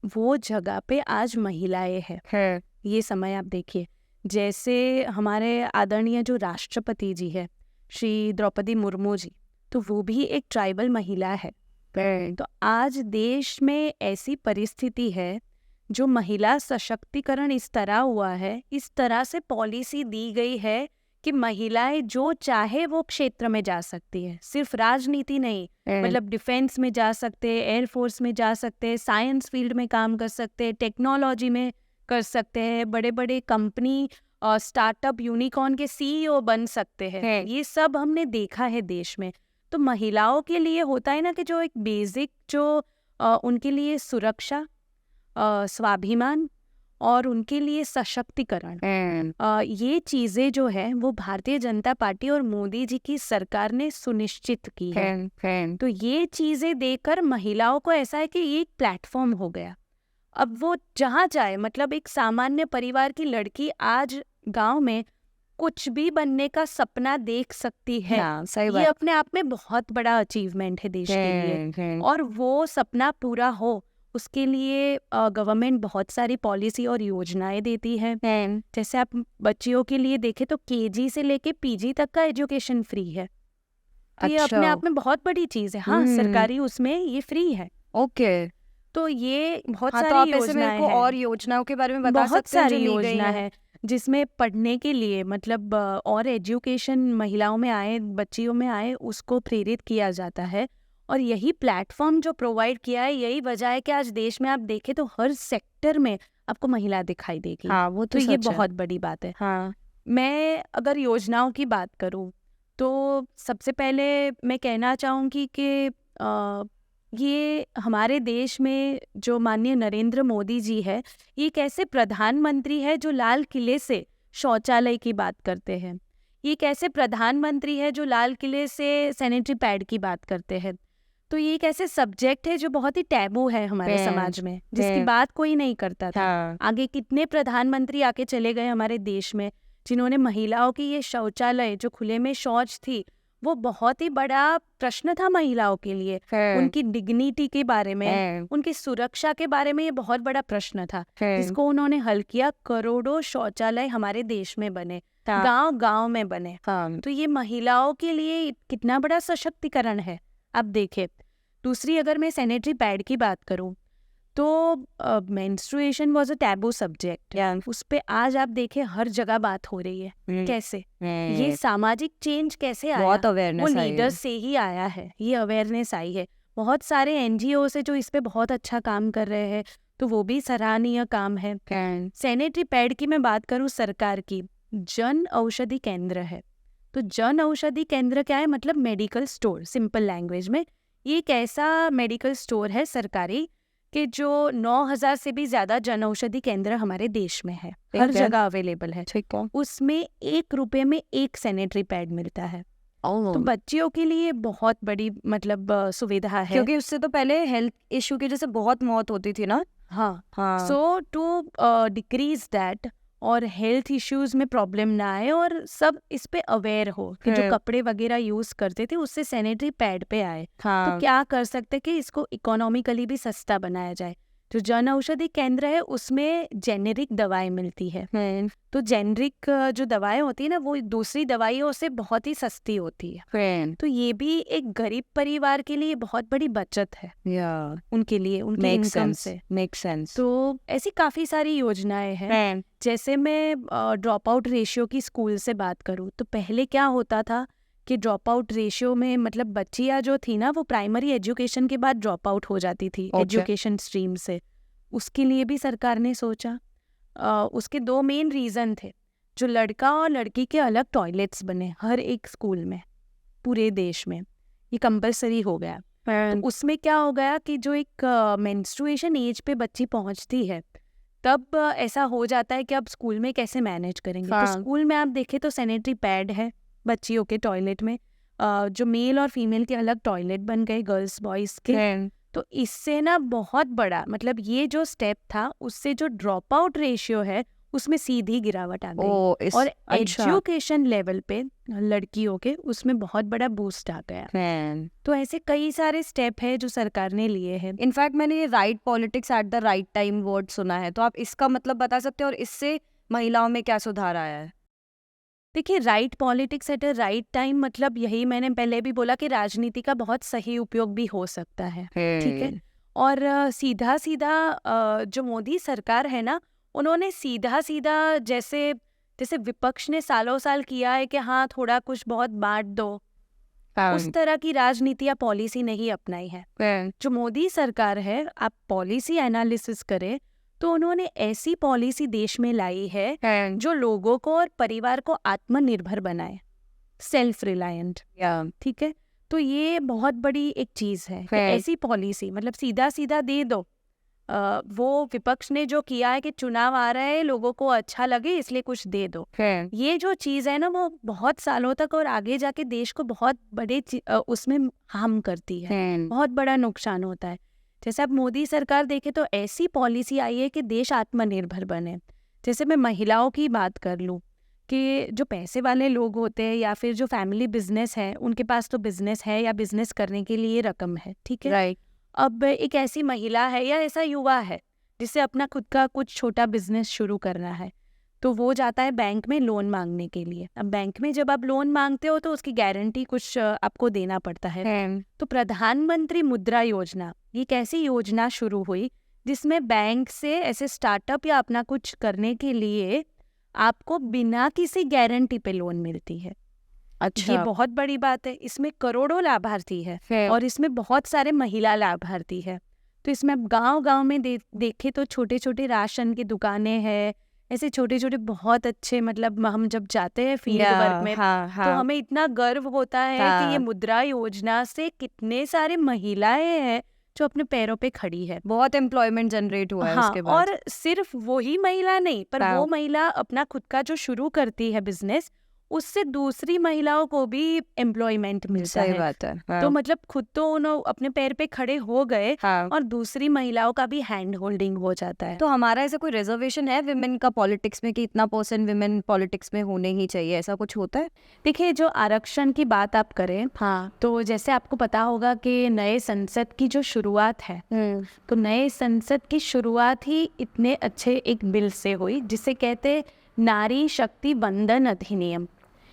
वो जगह पे आज महिलाएं हैं। ये समय आप देखिए, जैसे हमारे आदरणीय जो राष्ट्रपति जी है श्री द्रौपदी मुर्मू जी, तो वो भी एक ट्राइबल महिला है। तो आज देश में ऐसी परिस्थिति है, जो महिला सशक्तिकरण इस तरह हुआ है, इस तरह से पॉलिसी दी गई है कि महिलाएं जो चाहे वो क्षेत्र में जा सकती है, सिर्फ राजनीति नहीं, मतलब डिफेंस में जा सकते हैं, एयरफोर्स में जा सकते हैं, साइंस फील्ड में काम कर सकते हैं, टेक्नोलॉजी में कर सकते हैं, बड़े बड़े कंपनी स्टार्टअप यूनिकॉर्न के सीईओ बन सकते हैं। ये सब हमने देखा है देश में। तो महिलाओं के लिए होता है ना कि जो एक बेसिक जो उनके लिए सुरक्षा, स्वाभिमान और उनके लिए सशक्तिकरण, ये चीज़ें जो है वो भारतीय जनता पार्टी और मोदी जी की सरकार ने सुनिश्चित की है। तो ये चीज़ें देकर महिलाओं को ऐसा है कि ये एक प्लेटफॉर्म हो गया। अब वो जहाँ चाहे, मतलब एक सामान्य परिवार की लड़की आज गांव में कुछ भी बनने का सपना देख सकती है। ये अपने आप में बहुत बड़ा अचीवमेंट है देश के लिए। और वो सपना पूरा हो उसके लिए गवर्नमेंट बहुत सारी पॉलिसी और योजनाएं देती है। जैसे आप बच्चियों के लिए देखें तो केजी से लेके पीजी तक का एजुकेशन फ्री है। ये अपने आप में बहुत बड़ी चीज है। हाँ, सरकारी उसमें ये फ्री है। ओके। तो ये बहुत तो सारी आप ऐसे योजनाएं मेरे को हैं। और योजनाओं के बारे में बता बहुत सकते हैं जो सारी ली गई योजना हैं? है जिसमें पढ़ने के लिए, मतलब और एजुकेशन महिलाओं में आए, बच्चियों में आए, उसको प्रेरित किया जाता है। और यही प्लेटफॉर्म जो प्रोवाइड किया है, यही वजह है कि आज देश में आप देखें तो हर सेक्टर में आपको महिला दिखाई देगी। हाँ, वो तो ये सच है। बहुत बड़ी बात है। हाँ। मैं अगर योजनाओं की बात करूं तो सबसे पहले मैं कहना चाहूँगी कि ये हमारे देश में जो माननीय नरेंद्र मोदी जी है, ये एक ऐसे प्रधानमंत्री है जो लाल किले से शौचालय की बात करते हैं, ये कैसे प्रधानमंत्री है जो लाल किले से सैनिटरी पैड की बात करते हैं। तो ये एक ऐसे सब्जेक्ट है जो बहुत ही टैबू है हमारे समाज में, जिसकी बात कोई नहीं करता था। आगे कितने प्रधानमंत्री आके चले गए हमारे देश में, जिन्होंने महिलाओं की ये शौचालय जो खुले में शौच थी, वो बहुत ही बड़ा प्रश्न था महिलाओं के लिए। उनकी डिग्निटी के बारे में, उनकी सुरक्षा के बारे में ये बहुत बड़ा प्रश्न था, जिसको उन्होंने हल किया। करोड़ों शौचालय हमारे देश में बने, गांव गांव में बने। तो ये महिलाओं के लिए कितना बड़ा सशक्तिकरण है। अब देखे, दूसरी अगर मैं सैनिटरी पैड की बात करूं, तो menstruation was a taboo subject. उस पे आज आप देखें हर जगह बात हो रही है। कैसे ये सामाजिक चेंज कैसे आया? बहुत अवेयरनेस वो लीडर्स से ही आया है, ये अवेयरनेस आई है। बहुत सारे एनजीओ से जो इस पे बहुत अच्छा काम कर रहे हैं, तो वो भी सराहनीय काम है। सैनिटरी पैड की मैं बात करूं, सरकार की जन औषधि केंद्र है। तो जन औषधि केंद्र क्या है? मतलब मेडिकल स्टोर, सिंपल लैंग्वेज में। ये एक ऐसा मेडिकल स्टोर है सरकारी कि जो 9,000 से भी ज्यादा जन औषधि केंद्र हमारे देश में है, हर जगह अवेलेबल है। उसमें 1 रुपए में 1 सैनिटरी पैड मिलता है। तो बच्चियों के लिए बहुत बड़ी मतलब सुविधा है, क्योंकि उससे तो पहले हेल्थ इशू की जैसे बहुत मौत होती थी ना। हाँ। सो टू डिक्रीज दैट और हेल्थ इश्यूज में प्रॉब्लम ना आए और सब इस पे अवेयर हो कि जो कपड़े वगैरह यूज करते थे उससे सैनिटरी पैड पे आए। तो क्या कर सकते कि इसको इकोनॉमिकली भी सस्ता बनाया जाए। जो जन औषधि केंद्र है उसमें जेनेरिक दवाएं मिलती है। तो जेनेरिक जो दवाएं होती है ना, वो दूसरी दवाइयों से बहुत ही सस्ती होती है। तो ये भी एक गरीब परिवार के लिए बहुत बड़ी बचत है, उनके लिए, उनकी इनकम से। Make sense. तो ऐसी काफी सारी योजनाएं हैं। जैसे मैं ड्रॉप आउट रेशियो की स्कूल से बात करूँ, तो पहले क्या होता था कि ड्रॉप आउट रेशियो में मतलब बच्चियाँ जो थी ना, वो प्राइमरी एजुकेशन के बाद ड्रॉप आउट हो जाती थी एजुकेशन स्ट्रीम से। उसके लिए भी सरकार ने सोचा। उसके 2 मेन रीज़न थे। जो लड़का और लड़की के अलग टॉयलेट्स बने हर एक स्कूल में, पूरे देश में, ये कंपलसरी हो गया। तो उसमें क्या हो गया कि जो एक मेंस्ट्रुएशन एज पे बच्ची पहुंचती है, तब ऐसा हो जाता है कि अब स्कूल में कैसे मैनेज करेंगे। तो स्कूल में आप देखें तो सैनिटरी पैड है बच्चियों के टॉयलेट में, जो मेल और फीमेल के अलग टॉयलेट बन गए, गर्ल्स बॉयज के। तो इससे ना बहुत बड़ा मतलब ये जो स्टेप था, उससे जो ड्रॉप आउट रेशियो है उसमें सीधी गिरावट आ गई। और एजुकेशन लेवल पे लड़कियों के उसमें बहुत बड़ा बूस्ट आ गया। तो ऐसे कई सारे स्टेप है जो सरकार ने लिए हैं। इनफैक्ट मैंने ये right politics at the right time word सुना है, तो आप इसका मतलब बता सकते हैं और इससे महिलाओं में क्या सुधार आया है? देखिए, right politics at a right time मतलब यही मैंने पहले भी बोला कि राजनीति का बहुत सही उपयोग भी हो सकता है। ठीक है। और सीधा सीधा जो मोदी सरकार है ना, उन्होंने सीधा सीधा जैसे विपक्ष ने सालों साल किया है कि हाँ थोड़ा कुछ बहुत बांट दो, उस तरह की राजनीति या पॉलिसी नहीं अपनाई है। जो मोदी सरकार है, आप पॉलिसी एनालिसिस करें तो उन्होंने ऐसी पॉलिसी देश में लाई है जो लोगों को और परिवार को आत्मनिर्भर बनाए, सेल्फ रिलायंट। ठीक है। तो ये बहुत बड़ी एक चीज है कि ऐसी पॉलिसी मतलब सीधा सीधा दे दो। वो विपक्ष ने जो किया है कि चुनाव आ रहा है, लोगों को अच्छा लगे इसलिए कुछ दे दो, ये जो चीज है ना, वो बहुत सालों तक और आगे जाके देश को बहुत बड़े उसमें हार्म करती है, बहुत बड़ा नुकसान होता है। जैसे अब मोदी सरकार देखे तो ऐसी पॉलिसी आई है कि देश आत्मनिर्भर बने। जैसे मैं महिलाओं की बात कर लूँ कि जो पैसे वाले लोग होते हैं या फिर जो फैमिली बिजनेस है, उनके पास तो बिजनेस है या बिजनेस करने के लिए रकम है। ठीक है। राइट। अब एक ऐसी महिला है या ऐसा युवा है जिससे अपना खुद का कुछ छोटा बिजनेस शुरू करना है, तो वो जाता है बैंक में लोन मांगने के लिए। अब बैंक में जब आप लोन मांगते हो तो उसकी गारंटी कुछ आपको देना पड़ता है। तो प्रधानमंत्री मुद्रा योजना, ये कैसी योजना शुरू हुई जिसमें बैंक से ऐसे स्टार्टअप या अपना कुछ करने के लिए आपको बिना किसी गारंटी पे लोन मिलती है। अच्छा, ये बहुत बड़ी बात है। इसमें करोड़ों लाभार्थी है और इसमें बहुत सारे महिला लाभार्थी है। तो इसमें अब गांव-गांव में देखे तो छोटे छोटे राशन की दुकानें हैं, ऐसे छोटे छोटे बहुत अच्छे, मतलब हम जब जाते हैं फील्ड वर्क में तो हमें इतना गर्व होता है कि ये मुद्रा योजना से कितने सारे महिलाएं हैं जो अपने पैरों पे खड़ी है। बहुत एम्प्लॉयमेंट जनरेट हुआ है हाँ, उसके बाद। और सिर्फ वही महिला नहीं, पर वो हाँ। महिला अपना खुद का जो शुरू करती है बिजनेस, उससे दूसरी महिलाओं को भी एम्प्लॉयमेंट मिलता सही है। बात है। तो हाँ। मतलब खुद तो उन्होंने अपने पैर पे खड़े हो गए हाँ। और दूसरी महिलाओं का भी हैंड होल्डिंग हो जाता है। तो हमारा ऐसा कोई रिजर्वेशन है विमेन का पॉलिटिक्स में कि इतना % विमेन पॉलिटिक्स में होने ही चाहिए, ऐसा कुछ होता है? देखिए, जो आरक्षण की बात आप करें, हाँ। तो जैसे आपको पता होगा कि नए संसद की जो शुरुआत है, तो नए संसद की शुरुआत ही इतने अच्छे एक बिल से हुई जिसे कहते हैं नारी शक्ति वंदन अधिनियम।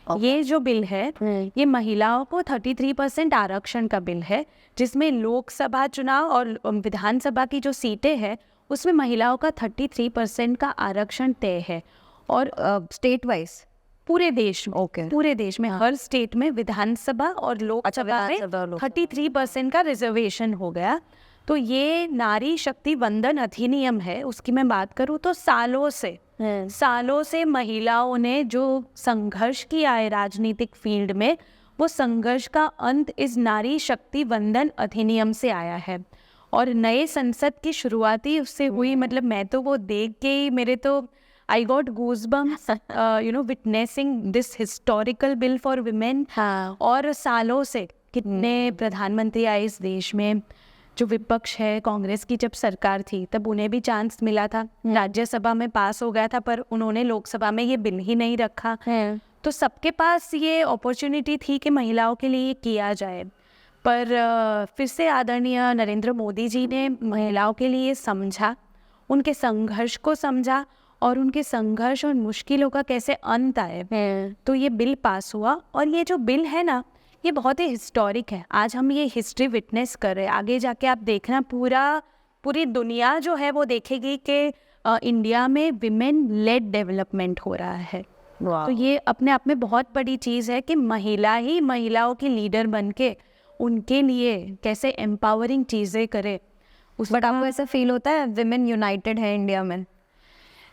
ये जो बिल है, ये महिलाओं को 33% आरक्षण का बिल है, जिसमें लोकसभा चुनाव और विधानसभा की जो सीटें हैं उसमें महिलाओं का 33% का आरक्षण तय है। और स्टेट वाइज पूरे देश में, ओके। पूरे देश में हर स्टेट में विधानसभा और अच्छा, लोकसभा में विधानसभा और लोकसभा। 33% का रिजर्वेशन हो गया। तो ये नारी शक्ति वंदन अधिनियम है, उसकी मैं बात करूँ तो सालों से महिलाओं ने जो संघर्ष किया है राजनीतिक फील्ड में, वो संघर्ष का अंत इस नारी शक्ति वंदन अधिनियम से आया है। और नए संसद की शुरुआती उससे हुई, मतलब मैं तो वो देख के ही मेरे तो I got goosebumps, witnessing this historical bill for women. हाँ। और सालों से कितने प्रधानमंत्री आए इस देश में। जो विपक्ष है, कांग्रेस की जब सरकार थी तब उन्हें भी चांस मिला था, राज्यसभा में पास हो गया था, पर उन्होंने लोकसभा में ये बिल ही नहीं रखा। तो सबके पास ये अपॉर्चुनिटी थी कि महिलाओं के लिए ये किया जाए, पर फिर से आदरणीय नरेंद्र मोदी जी ने महिलाओं के लिए समझा, उनके संघर्ष को समझा और उनके संघर्ष और मुश्किलों का कैसे अंत आए, तो ये बिल पास हुआ। और ये जो बिल है ना, ये बहुत ही हिस्टोरिक है। आज हम ये हिस्ट्री विटनेस कर रहे हैं, आगे जाके आप देखना पूरी दुनिया जो है वो देखेगी कि इंडिया में विमेन लेड डेवलपमेंट हो रहा है। तो ये अपने आप में बहुत बड़ी चीज़ है कि महिला ही महिलाओं की लीडर बन के उनके लिए कैसे एम्पावरिंग चीज़ें करे। बट आपको ऐसा फील होता है विमेन यूनाइटेड है इंडिया में?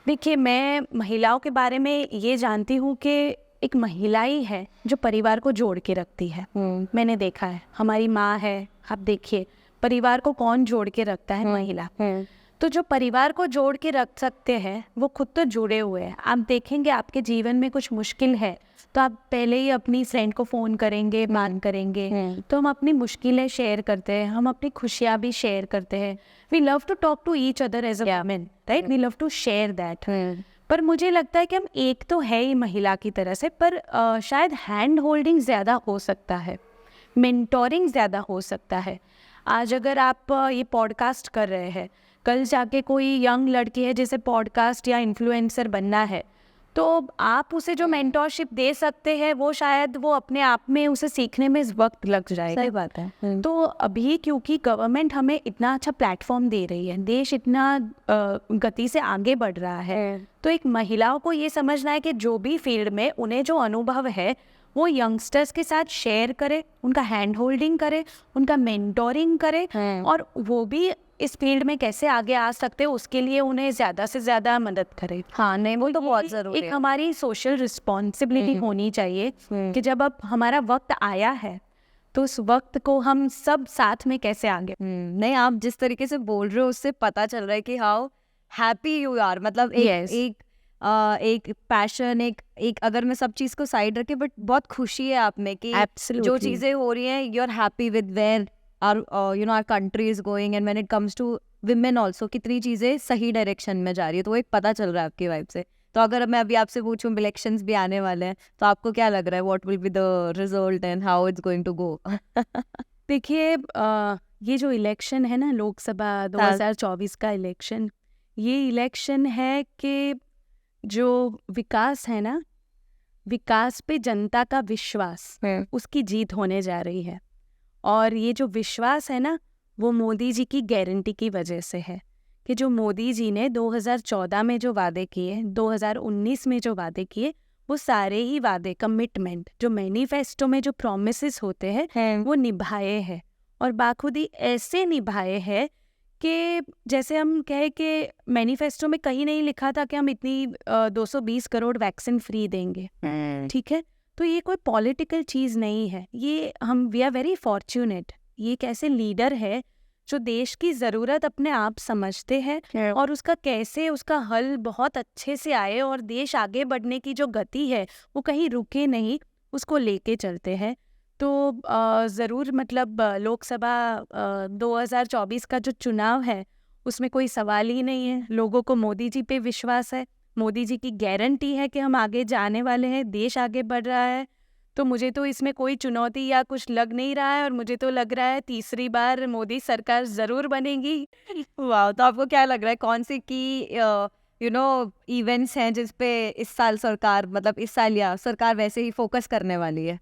देखिए, मैं महिलाओं के बारे में ये जानती हूँ कि एक महिला ही है जो परिवार को जोड़ के रखती है। मैंने देखा है, हमारी माँ है, आप देखिए परिवार को कौन जोड़ के रखता है? महिला। तो जो परिवार को जोड़ के रख सकते हैं वो खुद तो जुड़े हुए हैं। आप देखेंगे आपके जीवन में कुछ मुश्किल है तो आप पहले ही अपनी फ्रेंड को फ़ोन करेंगे, बात करेंगे। तो हम अपनी मुश्किलें शेयर करते हैं, हम अपनी खुशियाँ भी शेयर करते हैं। We love to talk to each other as a woman, right? We love to share that. पर मुझे लगता है कि हम एक तो है ही महिला की तरह से, पर शायद हैंड होल्डिंग ज़्यादा हो सकता है, मेंटोरिंग ज़्यादा हो सकता है। आज अगर आप ये पॉडकास्ट कर रहे हैं, कल जाके कोई यंग लड़की है जिसे पॉडकास्ट या इन्फ्लुएंसर बनना है, तो आप उसे जो मेंटोरशिप दे सकते हैं वो शायद वो अपने आप में उसे सीखने में वक्त लग जाएगा। सही बात है। तो अभी क्योंकि गवर्नमेंट हमें इतना अच्छा प्लेटफॉर्म दे रही है, देश इतना गति से आगे बढ़ रहा है, तो एक महिलाओं को ये समझना है कि जो भी फील्ड में उन्हें जो अनुभव है वो यंगस्टर्स के साथ शेयर करे, उनका हैंड होल्डिंग करे, उनका मेंटोरिंग करे, और वो भी इस फील्ड में कैसे आगे आ सकते हैं उसके लिए उन्हें ज़्यादा से ज़्यादा मदद करे। हाँ, नहीं, वो तो बहुत ज़रूरी है। एक हमारी सोशल रिस्पॉन्सिबिलिटी होनी चाहिए कि जब अब हमारा वक्त आया है तो उस वक्त को हम सब साथ में कैसे आगे। नहीं, आप जिस तरीके से बोल रहे हो उससे पता चल रहा है कि हाउ हैप्पी यू आर। मतलब एक पैशन, एक अगर मैं सब चीज़ को साइड रखे, बट बहुत खुशी है आप में कि जो चीज़ें हो रही हैं you are happy with where our country is going, and when it comes to women also कितनी चीज़ें सही डायरेक्शन में जा रही है, तो वो एक पता चल रहा है आपकी वाइब से। तो अगर मैं अभी आपसे पूछूं, इलेक्शंस भी आने वाले हैं, तो आपको क्या लग रहा है what will be the result and how it's going to go? देखिए, ये जो इलेक्शन है ना, लोकसभा 2024 का इलेक्शन, ये इलेक्शन है कि जो विकास है ना, विकास पे जनता का विश्वास, उसकी जीत होने जा रही है। और ये जो विश्वास है ना, वो मोदी जी की गारंटी की वजह से है कि जो मोदी जी ने 2014 में जो वादे किए, 2019 में जो वादे किए, वो सारे ही वादे, कमिटमेंट, जो मैनिफेस्टो में जो प्रॉमिसेस होते हैं वो निभाए हैं, और बाखुदी ऐसे निभाए हैं कि जैसे हम कहे कि मैनिफेस्टो में कहीं नहीं लिखा था कि हम इतनी 220 करोड़ वैक्सीन फ्री देंगे, ठीक है? तो ये कोई पॉलिटिकल चीज़ नहीं है, ये हम वी आर वेरी फॉर्च्यूनेट। ये एक ऐसे लीडर है जो देश की ज़रूरत अपने आप समझते हैं और उसका कैसे उसका हल बहुत अच्छे से आए और देश आगे बढ़ने की जो गति है वो कहीं रुके नहीं, उसको लेके चलते हैं। तो ज़रूर मतलब लोकसभा 2024 का जो चुनाव है उसमें कोई सवाल ही नहीं है। लोगों को मोदी जी पे विश्वास है, मोदी जी की गारंटी है कि हम आगे जाने वाले हैं, देश आगे बढ़ रहा है। तो मुझे तो इसमें कोई चुनौती या कुछ लग नहीं रहा है और मुझे तो लग रहा है तीसरी बार मोदी सरकार ज़रूर बनेगी। वाह! तो आपको क्या लग रहा है कौन सी की इवेंट्स हैं जिस पे इस साल सरकार मतलब इस साल या सरकार वैसे ही फोकस करने वाली है?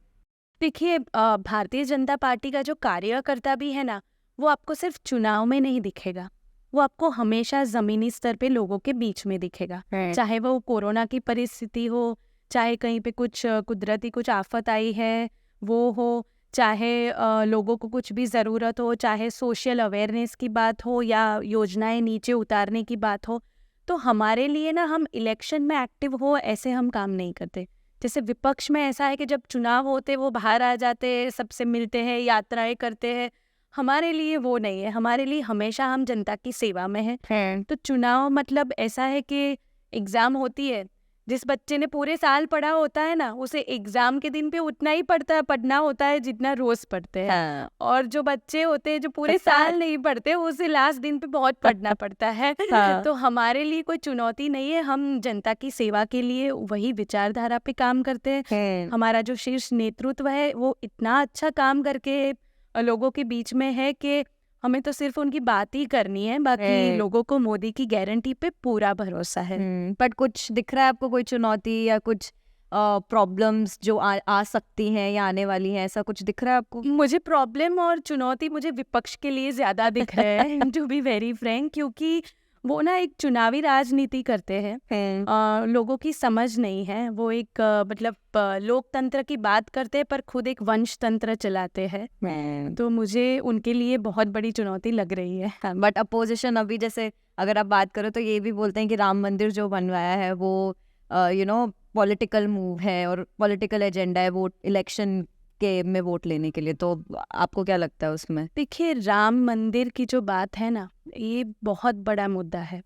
देखिए भारतीय जनता पार्टी का जो कार्यकर्ता भी है ना, वो आपको सिर्फ चुनाव में नहीं दिखेगा, वो आपको हमेशा ज़मीनी स्तर पे लोगों के बीच में दिखेगा। चाहे वो कोरोना की परिस्थिति हो, चाहे कहीं पे कुछ कुदरती कुछ आफत आई है वो हो, चाहे लोगों को कुछ भी ज़रूरत हो, चाहे सोशल अवेयरनेस की बात हो या योजनाएं नीचे उतारने की बात हो। तो हमारे लिए ना, हम इलेक्शन में एक्टिव हो ऐसे हम काम नहीं करते। जैसे विपक्ष में ऐसा है कि जब चुनाव होते वो बाहर आ जाते हैं, सबसे मिलते हैं, यात्राएं करते हैं। हमारे लिए वो नहीं है, हमारे लिए हमेशा हम जनता की सेवा में हैं। तो चुनाव मतलब ऐसा है कि एग्ज़ाम होती है, जिस बच्चे ने पूरे साल पढ़ा होता है ना, उसे एग्ज़ाम के दिन पे उतना ही पढ़ना होता है जितना रोज़ पढ़ते हैं। हाँ। और जो बच्चे होते हैं जो पूरे साल नहीं पढ़ते, उसे लास्ट दिन पे बहुत पढ़ना पड़ता है। हाँ। तो हमारे लिए कोई चुनौती नहीं है, हम जनता की सेवा के लिए वही विचारधारा पे काम करते हैं। हमारा जो शीर्ष नेतृत्व है वो इतना अच्छा काम करके लोगों के बीच में है कि हमें तो सिर्फ उनकी बात ही करनी है, बाकी लोगों को मोदी की गारंटी पे पूरा भरोसा है। बट कुछ दिख रहा है आपको कोई चुनौती या कुछ प्रॉब्लम्स जो आ सकती हैं या आने वाली हैं, ऐसा कुछ दिख रहा है आपको? मुझे प्रॉब्लम और चुनौती मुझे विपक्ष के लिए ज़्यादा दिख रहे हैं टू बी वेरी फ्रैंक, क्योंकि वो ना एक चुनावी राजनीति करते हैं। लोगों की समझ नहीं है, वो एक मतलब लोकतंत्र की बात करते हैं पर खुद एक वंश तंत्र चलाते हैं। तो मुझे उनके लिए बहुत बड़ी चुनौती लग रही है। बट अपोजिशन अभी जैसे अगर आप बात करो तो ये भी बोलते हैं कि राम मंदिर जो बनवाया है वो पॉलिटिकल मूव है और पॉलिटिकल एजेंडा है, वोट इलेक्शन के में वोट लेने के लिए। तो आपको क्या लगता है उसमें? देखिए, राम मंदिर की जो बात है ना, ये बहुत बड़ा मुद्दा है।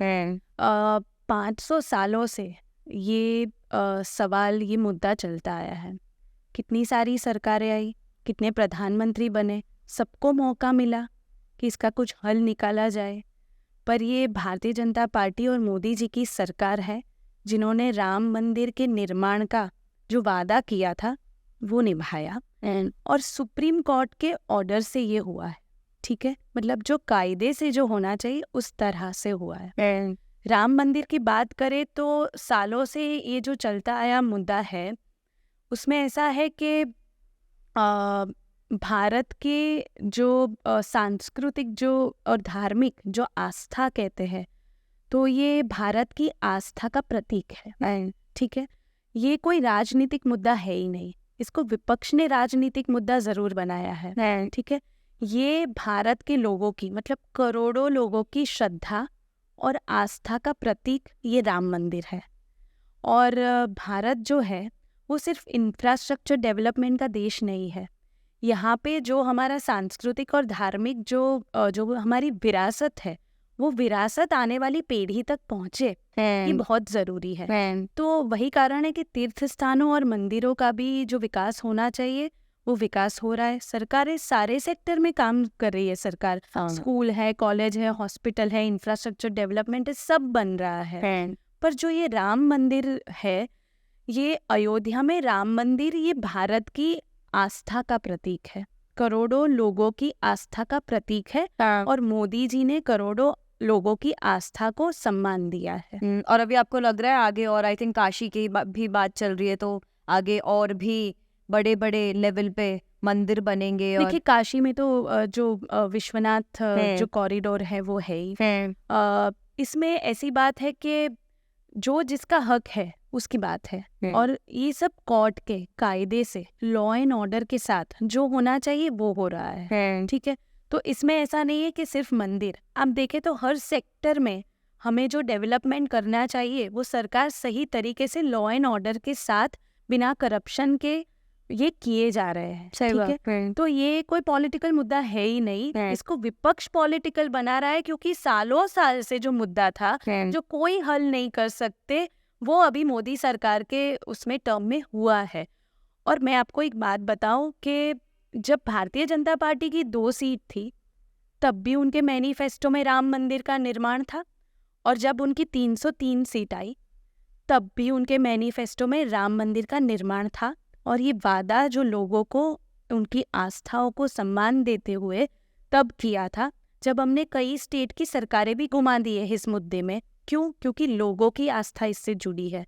500 सालों से ये सवाल, ये मुद्दा चलता आया है। कितनी सारी सरकारें आई, कितने प्रधानमंत्री बने, सबको मौका मिला कि इसका कुछ हल निकाला जाए, पर ये भारतीय जनता पार्टी और मोदी जी की सरकार है जिन्होंने राम मंदिर के निर्माण का जो वादा किया था वो निभाया और सुप्रीम कोर्ट के ऑर्डर से ये हुआ है। ठीक है, मतलब जो कायदे से जो होना चाहिए उस तरह से हुआ है। राम मंदिर की बात करें तो सालों से ये जो चलता आया मुद्दा है, उसमें ऐसा है कि भारत के जो सांस्कृतिक जो और धार्मिक जो आस्था कहते हैं, तो ये भारत की आस्था का प्रतीक है। ठीक है, ये कोई राजनीतिक मुद्दा है ही नहीं, इसको विपक्ष ने राजनीतिक मुद्दा जरूर बनाया है। ठीक है, ये भारत के लोगों की, मतलब करोड़ों लोगों की श्रद्धा और आस्था का प्रतीक ये राम मंदिर है। और भारत जो है वो सिर्फ इंफ्रास्ट्रक्चर डेवलपमेंट का देश नहीं है। यहाँ पे जो हमारा सांस्कृतिक और धार्मिक जो हमारी विरासत है, वो विरासत आने वाली पीढ़ी तक पहुँचे, ये बहुत ज़रूरी है। तो वही कारण है कि तीर्थ स्थानों और मंदिरों का भी जो विकास होना चाहिए वो विकास हो रहा है। सरकार इस सारे सेक्टर में काम कर रही है। सरकार स्कूल है, कॉलेज है, हॉस्पिटल है, इंफ्रास्ट्रक्चर डेवलपमेंट है, सब बन रहा है। पर जो ये राम मंदिर है, ये अयोध्या में राम मंदिर, ये भारत की आस्था का प्रतीक है, करोड़ों लोगों की आस्था का प्रतीक है और मोदी जी ने करोड़ों लोगों की आस्था को सम्मान दिया है। और अभी आपको लग रहा है आगे, और आई थिंक काशी की भी बात चल रही है, तो आगे और भी बड़े बड़े लेवल पे मंदिर बनेंगे। और देखिए, काशी में तो जो विश्वनाथ जो कॉरिडोर है वो है ही। इसमें ऐसी बात है कि जो जिसका हक है उसकी बात है, और ये सब कोर्ट के कायदे से, लॉ एंड ऑर्डर के साथ जो होना चाहिए वो हो रहा है। ठीक है, तो इसमें ऐसा नहीं है कि सिर्फ मंदिर, आप देखें तो हर सेक्टर में हमें जो डेवलपमेंट करना चाहिए वो सरकार सही तरीके से लॉ एंड ऑर्डर के साथ, बिना करप्शन के ये किए जा रहे हैं, सही ठीक है। बात है। तो ये कोई पॉलिटिकल मुद्दा है ही नहीं, इसको विपक्ष पॉलिटिकल बना रहा है, क्योंकि सालों साल से जो मुद्दा था जो कोई हल नहीं कर सकते, वो अभी मोदी सरकार के उसमें टर्म में हुआ है। और मैं आपको एक बात बताऊं कि जब भारतीय जनता पार्टी की 2 सीट थी, तब भी उनके मैनिफेस्टो में राम मंदिर का निर्माण था, और जब उनकी 303 सीट आई, तब भी उनके मैनिफेस्टो में राम मंदिर का निर्माण था। और ये वादा जो लोगों को उनकी आस्थाओं को सम्मान देते हुए तब किया था, जब हमने कई स्टेट की सरकारें भी घुमा दी है इस मुद्दे में। क्यों? क्योंकि लोगों की आस्था इससे जुड़ी है।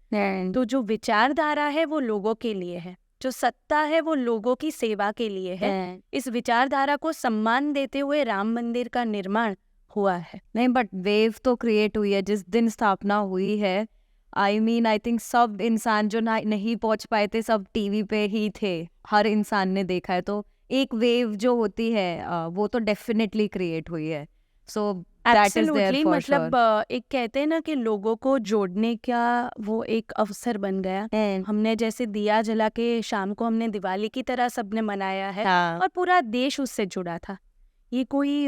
तो जो विचारधारा है वो लोगों के लिए है, जो सत्ता है वो लोगों की सेवा के लिए है। इस विचारधारा को सम्मान देते हुए राम मंदिर का निर्माण हुआ है। नहीं, बट वेव तो क्रिएट हुई है जिस दिन स्थापना हुई है। आई थिंक सब इंसान जो नहीं पहुंच पाए थे, सब टीवी पे ही थे, हर इंसान ने देखा है। तो एक वेव जो होती है वो तो डेफिनेटली क्रिएट हुई है। So that is there absolutely, for मतलब श्योर। एक कहते हैं ना कि लोगों को जोड़ने का वो एक अवसर बन गया। हमने जैसे दिया जला के शाम को हमने दिवाली की तरह सबने मनाया है, और पूरा देश उससे जुड़ा था। ये कोई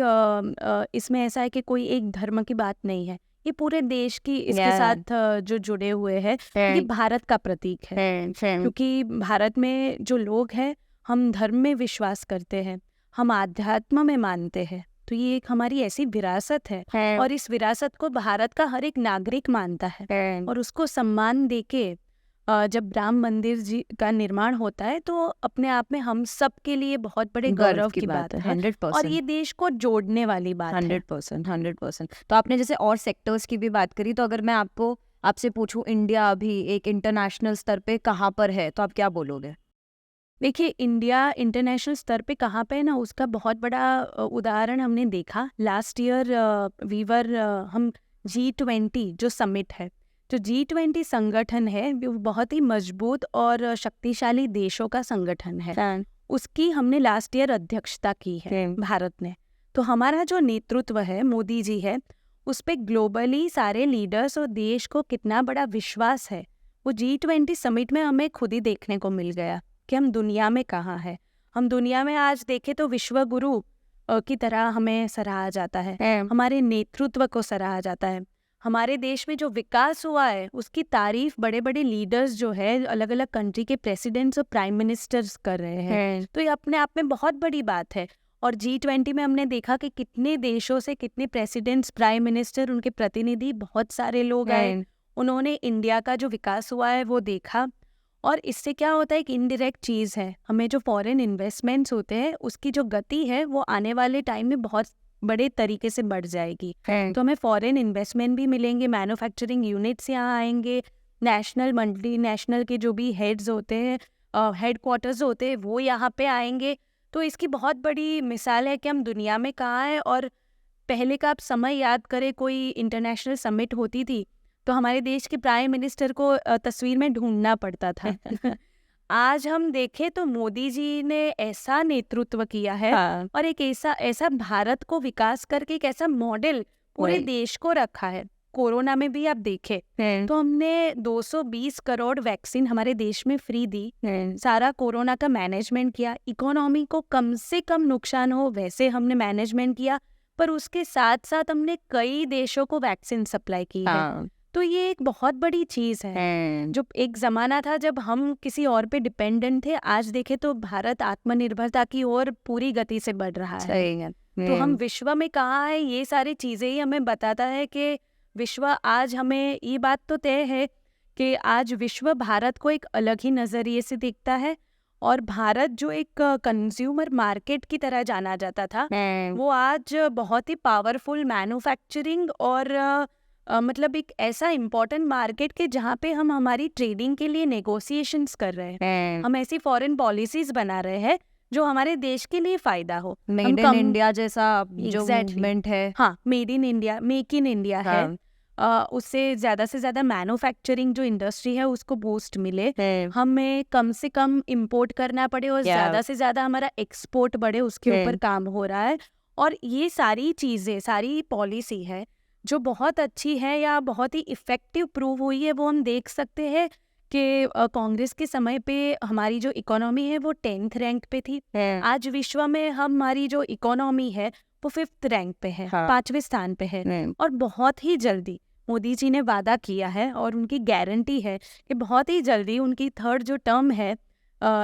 इसमें ऐसा है कि कोई एक धर्म की बात नहीं है, ये पूरे देश की इसके साथ जो जुड़े हुए हैं, ये भारत का प्रतीक है। क्योंकि भारत में जो लोग हैं, हम धर्म में विश्वास करते हैं, हम आध्यात्म में मानते हैं। तो ये एक हमारी ऐसी विरासत है, और इस विरासत को भारत का हर एक नागरिक मानता है, और उसको सम्मान देके जब राम मंदिर जी का निर्माण होता है, तो अपने आप में हम सब के लिए बहुत बड़े गौरव की बात है। 100%। और ये देश को जोड़ने वाली बात है। 100%। तो आपने जैसे और सेक्टर्स की भी बात करी, तो अगर मैं आपसे पूछूं, इंडिया अभी एक इंटरनेशनल स्तर पे कहाँ पर है, तो आप क्या बोलोगे? देखिए, इंडिया इंटरनेशनल स्तर पे कहाँ पे है ना, उसका बहुत बड़ा उदाहरण हमने देखा लास्ट ईयर। हम G20 जो समिट है, जो G20 संगठन है, वो बहुत ही मजबूत और शक्तिशाली देशों का संगठन है। उसकी हमने लास्ट ईयर अध्यक्षता की है भारत ने। तो हमारा जो नेतृत्व है, मोदी जी है, उस पे ग्लोबली सारे लीडर्स और देश को कितना बड़ा विश्वास है, वो G20 समिट में हमें खुद ही देखने को मिल गया कि हम दुनिया में कहाँ हैं। हम दुनिया में आज देखें तो विश्व गुरु की तरह हमें सराहा जाता है, हमारे नेतृत्व को सराहा जाता है। हमारे देश में जो विकास हुआ है, उसकी तारीफ बड़े बड़े लीडर्स जो है, अलग अलग कंट्री के प्रेसिडेंट्स और प्राइम मिनिस्टर्स कर रहे हैं। तो ये अपने आप में बहुत बड़ी बात है। और G20 में हमने देखा कि कितने देशों से कितने प्रेसिडेंट्स, प्राइम मिनिस्टर, उनके प्रतिनिधि, बहुत सारे लोग आए। उन्होंने इंडिया का जो विकास हुआ है वो देखा। और इससे क्या होता है, एक इनडायरेक्ट चीज़ है, हमें जो फॉरेन इन्वेस्टमेंट्स होते हैं, उसकी जो गति है वो आने वाले टाइम में बहुत बड़े तरीके से बढ़ जाएगी। तो हमें फॉरेन इन्वेस्टमेंट भी मिलेंगे, मैन्युफैक्चरिंग यूनिट्स यहाँ आएंगे, नेशनल मल्टी नेशनल के जो भी हेड्स होते हैं, हेडक्वार्टर्स होते हैं, वो यहाँ पे आएंगे। तो इसकी बहुत बड़ी मिसाल है कि हम दुनिया में कहाँ हैं। और पहले का आप समय याद करें, कोई इंटरनेशनल समिट होती थी तो हमारे देश के प्राइम मिनिस्टर को तस्वीर में ढूंढना पड़ता था। आज हम देखें तो मोदी जी ने ऐसा नेतृत्व किया है, और एक ऐसा भारत को विकास करके एक ऐसा मॉडल पूरे देश को रखा है। कोरोना में भी आप देखें तो हमने 220 करोड़ वैक्सीन हमारे देश में फ्री दी, सारा कोरोना का मैनेजमेंट किया, इकोनॉमी को कम से कम नुकसान हो वैसे हमने मैनेजमेंट किया, पर उसके साथ साथ हमने कई देशों को वैक्सीन सप्लाई की है। तो ये एक बहुत बड़ी चीज़ है। जो एक ज़माना था जब हम किसी और पे डिपेंडेंट थे, आज देखे तो भारत आत्मनिर्भरता की ओर पूरी गति से बढ़ रहा है। तो हम विश्व में कहाँ है, ये सारी चीज़ें ही हमें बताता है कि विश्व आज, हमें ये बात तो तय है कि आज विश्व भारत को एक अलग ही नज़रिए से देखता है। और भारत जो एक कंज्यूमर मार्केट की तरह जाना जाता था, वो आज बहुत ही पावरफुल मैन्युफैक्चरिंग और मतलब एक ऐसा इम्पोर्टेंट मार्केट के जहाँ पे हम हमारी ट्रेडिंग के लिए नेगोशिएशंस कर रहे हैं, हम ऐसी फॉरेन पॉलिसीज बना रहे हैं जो हमारे देश के लिए फायदा हो। मेड इन इंडिया जैसा जो मूवमेंट है, हाँ, made in India, make in India है। उससे ज़्यादा से ज़्यादा मैन्युफैक्चरिंग जो इंडस्ट्री है उसको बूस्ट मिले, हमें कम से कम इम्पोर्ट करना पड़े और ज़्यादा से ज़्यादा हमारा एक्सपोर्ट बढ़े, उसके ऊपर काम हो रहा है। और ये सारी चीज़ें, सारी पॉलिसी है जो बहुत अच्छी है या बहुत ही इफ़ेक्टिव प्रूव हुई है, वो हम देख सकते हैं कि कांग्रेस के समय पे हमारी जो इकोनॉमी है वो 10th रैंक पे थी। आज विश्व में हमारी जो इकोनॉमी है वो 5th रैंक पे है, हाँ। 5वें स्थान पे है। और बहुत ही जल्दी मोदी जी ने वादा किया है और उनकी गारंटी है कि बहुत ही जल्दी उनकी 3rd जो टर्म है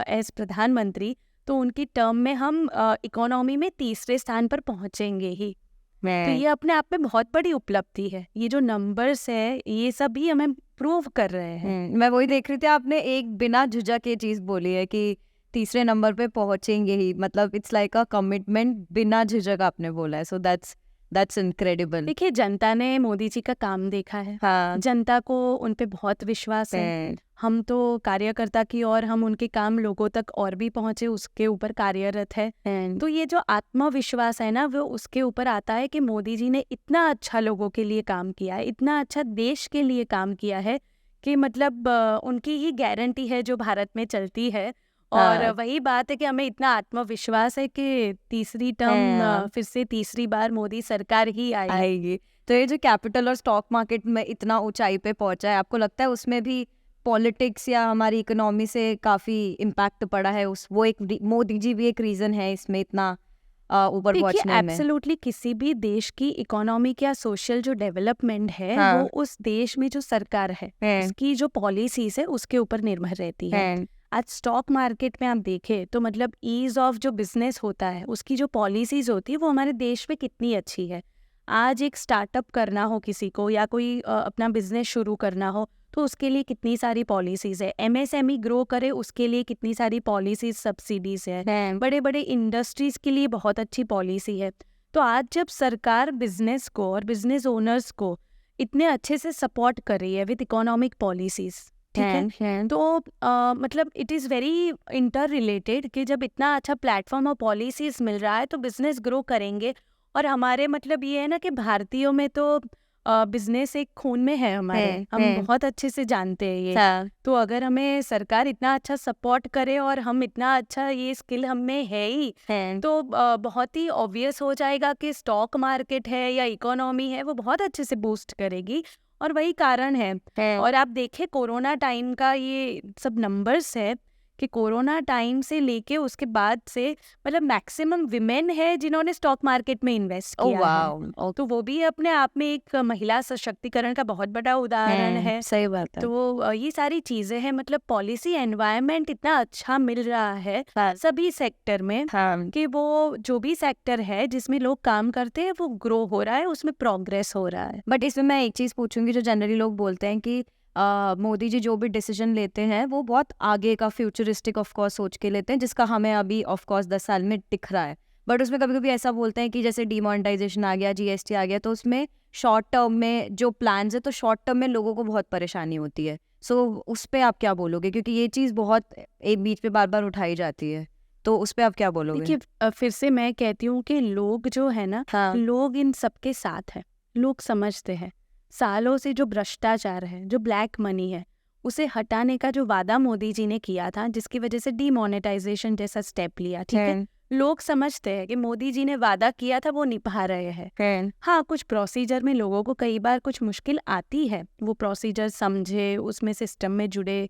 एज प्रधानमंत्री, तो उनकी टर्म में हम इकोनॉमी में 3रे स्थान पर पहुंचेंगे ही। तो ये अपने आप में बहुत बड़ी उपलब्धि है। ये जो नंबर्स है ये सब भी हमें प्रूव कर रहे हैं। मैं वही देख रही थी, आपने एक बिना झिझक ये चीज बोली है कि 3रे नंबर पे पहुंचेंगे ही, मतलब इट्स लाइक अ कमिटमेंट, बिना झिझक आपने बोला है। So that's incredible. देखिए, जनता ने मोदी जी का काम देखा है। हाँ। जनता को उन पे बहुत विश्वास है। हम तो कार्यकर्ता की और हम उनके काम लोगों तक और भी पहुंचे उसके ऊपर कार्यरत है। तो ये जो आत्मविश्वास है ना, वो उसके ऊपर आता है कि मोदी जी ने इतना अच्छा लोगों के लिए काम किया है, इतना अच्छा देश के लिए काम किया है कि मतलब उनकी ही गारंटी है जो भारत में चलती है। और हाँ। वही बात है कि हमें इतना आत्मविश्वास है कि 3री टर्म हाँ। फिर से 3री बार मोदी सरकार ही आएगी। तो ये जो कैपिटल और स्टॉक मार्केट में इतना ऊंचाई पे पहुंचा है, आपको लगता है उसमें भी पॉलिटिक्स या हमारी इकोनॉमी से काफी इम्पैक्ट पड़ा है? मोदी जी भी एक रीजन है इसमें इतना ऊपर देखिए, पहुंचने में। एब्सोल्युटली किसी भी देश की इकोनॉमिक या सोशल जो डेवलपमेंट है हाँ। वो उस देश में जो सरकार है उसकी जो पॉलिसीज है उसके ऊपर निर्भर रहती है। आज स्टॉक मार्केट में आप देखें तो मतलब ईज ऑफ जो बिजनेस होता है उसकी जो पॉलिसीज होती है वो हमारे देश में कितनी अच्छी है। आज एक स्टार्टअप करना हो किसी को या कोई अपना बिजनेस शुरू करना हो तो उसके लिए कितनी सारी पॉलिसीज है। एमएसएमई ग्रो करे उसके लिए कितनी सारी पॉलिसीज, सब्सिडीज है। बड़े बड़े इंडस्ट्रीज के लिए बहुत अच्छी पॉलिसी है। तो आज जब सरकार बिजनेस को और बिजनेस ओनर्स को इतने अच्छे से सपोर्ट कर रही है विद इकोनॉमिक पॉलिसीज, ठीक है, तो मतलब it is very inter related कि जब इतना अच्छा प्लेटफॉर्म और पॉलिसीज मिल रहा है तो बिजनेस ग्रो करेंगे। और हमारे मतलब ये है ना कि भारतीयों में तो बिजनेस एक खून में है हमारे, हम बहुत अच्छे से जानते हैं ये। तो अगर हमें सरकार इतना अच्छा सपोर्ट करे और हम इतना अच्छा ये स्किल हम में है ही तो बहुत ही ऑब्वियस हो जाएगा कि स्टॉक मार्केट है या इकोनॉमी है वो बहुत अच्छे से बूस्ट करेगी। और वही कारण है। और आप देखें कोरोना टाइम का ये सब नंबर्स है कि कोरोना टाइम से लेके उसके बाद से मतलब मैक्सिमम विमेन है जिन्होंने स्टॉक मार्केट में इन्वेस्ट किया है। तो वो भी अपने आप में एक महिला सशक्तिकरण का बहुत बड़ा उदाहरण है। सही बात है। तो ये सारी चीजें हैं, मतलब पॉलिसी एनवायरनमेंट इतना अच्छा मिल रहा है सभी सेक्टर में कि वो जो भी सेक्टर है जिसमें लोग काम करते हैं वो ग्रो हो रहा है, उसमें प्रोग्रेस हो रहा है। बट इसमें मैं एक चीज पूछूंगी, जो जनरली लोग बोलते हैं कि मोदी जी जो भी डिसीजन लेते हैं वो बहुत आगे का फ्यूचरिस्टिक ऑफ कोर्स सोच के लेते हैं, जिसका हमें अभी ऑफ कोर्स 10 साल में दिख रहा है। बट उसमें कभी कभी ऐसा बोलते हैं कि जैसे डिमोनेटाइजेशन आ गया, जीएसटी आ गया, तो उसमें शॉर्ट टर्म में जो प्लान्स है तो शॉर्ट टर्म में लोगों को बहुत परेशानी होती है। सो उस पर आप क्या बोलोगे? क्योंकि ये चीज़ बहुत एक बीच पे बार बार उठाई जाती है, तो उस पर आप क्या बोलोगे? देखिए, फिर से मैं कहती हूँ कि लोग जो है ना, लोग इन सबके साथ हैं, लोग समझते हैं। सालों से जो भ्रष्टाचार है, जो ब्लैक मनी है, उसे हटाने का जो वादा मोदी जी ने किया था, जिसकी वजह से डीमोनेटाइजेशन जैसा स्टेप लिया, ठीक है, लोग समझते हैं कि मोदी जी ने वादा किया था वो निभा रहे हैं। हाँ, कुछ प्रोसीजर में लोगों को कई बार कुछ मुश्किल आती है, वो प्रोसीजर समझे, उसमें सिस्टम में जुड़े,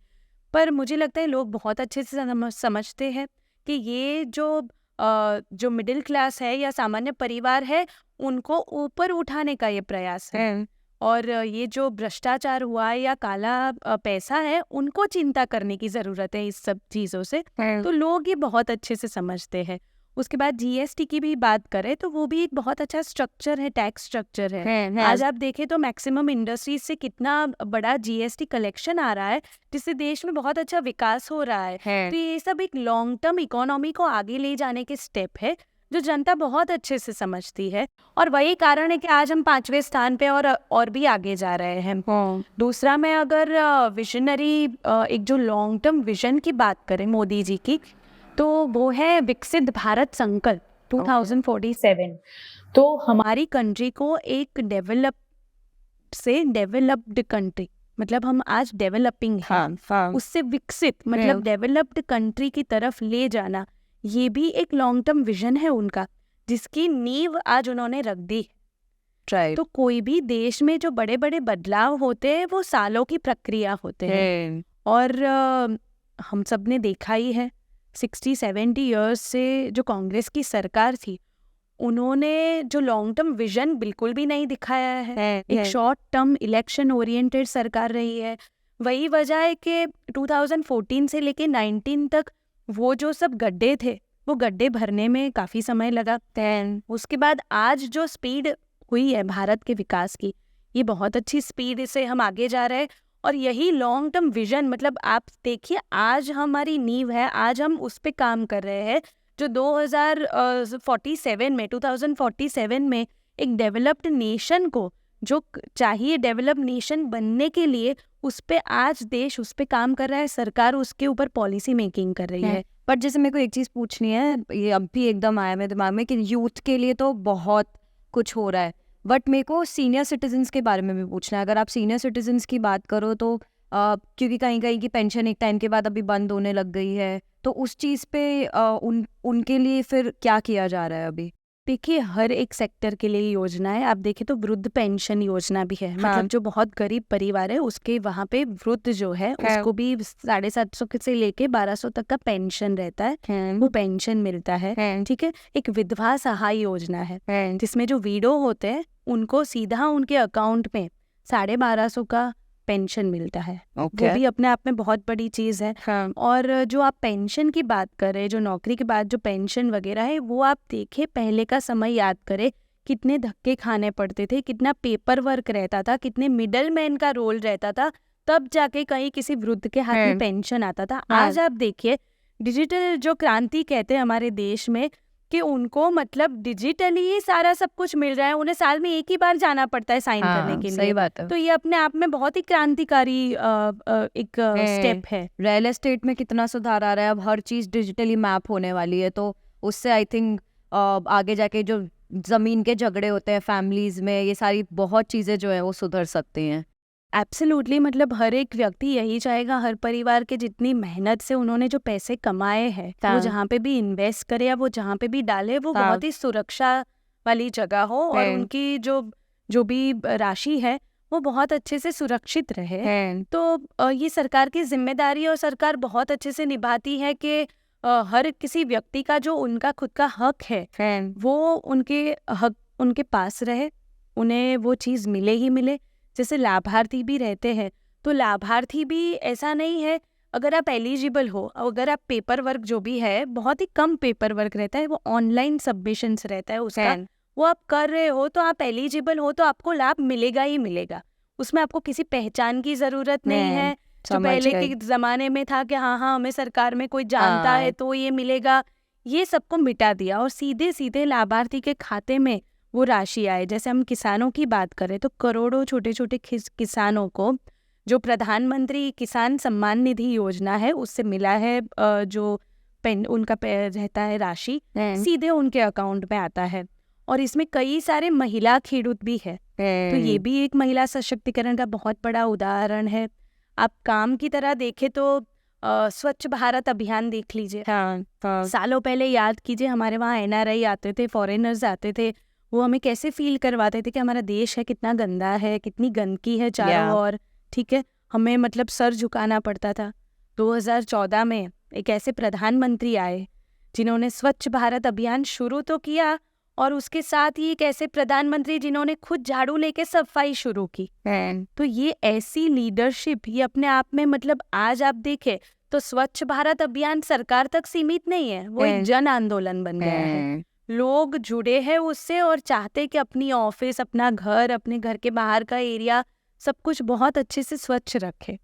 पर मुझे लगता है लोग बहुत अच्छे से समझते हैं कि ये जो मिडिल क्लास है या सामान्य परिवार है उनको ऊपर उठाने का ये प्रयास है। और ये जो भ्रष्टाचार हुआ है या काला पैसा है उनको चिंता करने की जरूरत है इस सब चीजों से। तो लोग ये बहुत अच्छे से समझते हैं। उसके बाद जीएसटी की भी बात करें तो वो भी एक बहुत अच्छा स्ट्रक्चर है, टैक्स स्ट्रक्चर है। आज आप देखें तो मैक्सिमम इंडस्ट्रीज से कितना बड़ा जीएसटी कलेक्शन आ रहा है, जिससे देश में बहुत अच्छा विकास हो रहा है। तो ये सब एक लॉन्ग टर्म इकोनॉमी को आगे ले जाने के स्टेप है जो जनता बहुत अच्छे से समझती है। और वही कारण है कि आज हम 5वें स्थान पे और भी आगे जा रहे हैं। दूसरा, मैं अगर विजनरी एक जो लॉन्ग टर्म विजन की बात करें मोदी जी की, तो वो है विकसित भारत संकल्प 2047। तो हमारी कंट्री को एक डेवलप्ड कंट्री, मतलब हम आज डेवलपिंग हैं, उससे विकसित मतलब डेवलप्ड कंट्री की तरफ ले जाना, ये भी एक लॉन्ग टर्म विजन है उनका, जिसकी नींव आज उन्होंने रख दी। तो कोई भी देश में जो बड़े बड़े बदलाव होते हैं वो सालों की प्रक्रिया होते हैं। और हम सब ने देखा ही है 60-70 ईयर्स से जो कांग्रेस की सरकार थी, उन्होंने जो लॉन्ग टर्म विजन बिल्कुल भी नहीं दिखाया है। एक शॉर्ट टर्म इलेक्शन ओरिएंटेड सरकार रही है। वही वजह है कि 2014 से लेके 19 तक वो जो सब गड्ढे थे, वो गड्ढे भरने में काफ़ी समय लगा। उसके बाद आज जो स्पीड हुई है भारत के विकास की, ये बहुत अच्छी स्पीड से हम आगे जा रहे हैं। और यही लॉन्ग टर्म विजन, मतलब आप देखिए आज हमारी नींव है, आज हम उस पे काम कर रहे हैं जो 2047 में एक डेवलप्ड नेशन को जो चाहिए, डेवलप्ड नेशन बनने के लिए उस पे आज देश उस पे काम कर रहा है, सरकार उसके ऊपर पॉलिसी मेकिंग कर रही है। बट जैसे मेरे को एक चीज़ पूछनी है, ये अब भी एकदम आया मेरे दिमाग में कि यूथ के लिए तो बहुत कुछ हो रहा है, बट मेरे को सीनियर सिटीजन्स के बारे में भी पूछना है। अगर आप सीनियर सिटीजन्स की बात करो तो क्योंकि कहीं कहीं की पेंशन एक टाइम के बाद अभी बंद होने लग गई है, तो उस चीज़ पे उनके लिए फिर क्या किया जा रहा है अभी? देखिए हर एक सेक्टर के लिए योजना है। आप देखें तो वृद्ध पेंशन योजना भी है, मतलब जो बहुत गरीब परिवार है उसके वहाँ पे वृद्ध जो है उसको भी 750 से लेके 1200 तक का पेंशन रहता है, वो पेंशन मिलता है। ठीक है। एक विधवा सहाय योजना है जिसमें जो विडो होते हैं उनको सीधा उनके अकाउंट में 1250 का पेंशन मिलता है। वो भी अपने आप में बहुत बड़ी चीज़ है। और जो आप पेंशन की बात करें, जो नौकरी के बाद जो पेंशन वगैरह है, वो आप देखें पहले का समय याद करें, कितने धक्के खाने पड़ते थे, कितना पेपर वर्क रहता था, कितने मिडल मैन का रोल रहता था, तब जाके कहीं किसी वृद्ध के हाथ में पेंशन आता था। आज आप देखिए डिजिटल जो क्रांति कहते हैं हमारे देश में, कि उनको मतलब डिजिटली ही सारा सब कुछ मिल रहा है, उन्हें साल में एक ही बार जाना पड़ता है साइन करने के लिए। सही बात है। तो ये अपने आप में बहुत ही क्रांतिकारी एक स्टेप है। रियल एस्टेट में कितना सुधार आ रहा है, अब हर चीज़ डिजिटली मैप होने वाली है, तो उससे आई थिंक आगे जाके जो ज़मीन के झगड़े होते हैं फैमिलीज में, ये सारी बहुत चीज़ें जो है वो सुधर सकती हैं। एब्सोल्युटली, मतलब हर एक व्यक्ति यही चाहेगा, हर परिवार के जितनी मेहनत से उन्होंने जो पैसे कमाए हैं वो जहाँ पे भी इन्वेस्ट करे या वो जहाँ पे भी डाले, वो बहुत ही सुरक्षा वाली जगह हो और उनकी जो भी राशि है वो बहुत अच्छे से सुरक्षित रहे। तो ये सरकार की जिम्मेदारी और सरकार बहुत अच्छे से निभाती है कि हर किसी व्यक्ति का जो उनका खुद का हक है वो उनके हक उनके पास रहे, उन्हें वो चीज़ मिले ही मिले। जैसे लाभार्थी भी रहते हैं, तो लाभार्थी भी ऐसा नहीं है, अगर आप एलिजिबल हो, अगर आप पेपर वर्क जो भी है, बहुत ही कम पेपर वर्क रहता है, वो ऑनलाइन सबमिशंस रहता है उसका, वो आप कर रहे हो तो आप एलिजिबल हो तो आपको लाभ मिलेगा ही मिलेगा। उसमें आपको किसी पहचान की जरूरत नहीं है, जो पहले के जमाने में था कि हाँ हमें सरकार में कोई जानता है तो ये मिलेगा। ये सबको मिटा दिया और सीधे सीधे लाभार्थी के खाते में वो राशि आए। जैसे हम किसानों की बात करें तो करोड़ों छोटे छोटे किसानों को जो प्रधानमंत्री किसान सम्मान निधि योजना है उससे मिला है, जो उनका रहता है राशि सीधे उनके अकाउंट में आता है। और इसमें कई सारे महिला खेडूत भी है, तो ये भी एक महिला सशक्तिकरण का बहुत बड़ा उदाहरण है। आप काम की तरह देखें तो स्वच्छ भारत अभियान देख लीजिए। सालों पहले याद कीजिए, हमारे वहाँ NRI आते थे, फॉरेनर्स आते थे, वो हमें कैसे फील करवाते थे कि हमारा देश है कितना गंदा है, कितनी गंदगी है चारों ओर। ठीक है, हमें मतलब सर झुकाना पड़ता था। 2014 में एक ऐसे प्रधानमंत्री आए जिन्होंने स्वच्छ भारत अभियान शुरू तो किया और उसके साथ ही एक ऐसे प्रधानमंत्री जिन्होंने खुद झाड़ू लेके सफाई शुरू की। तो ये ऐसी लीडरशिप, ये अपने आप में, मतलब आज आप देखें तो स्वच्छ भारत अभियान सरकार तक सीमित नहीं है, वो एक जन आंदोलन बन गया है। लोग जुड़े हैं उससे और चाहते कि अपनी ऑफिस, अपना घर, अपने घर के बाहर का एरिया सब कुछ बहुत अच्छे से स्वच्छ रखे।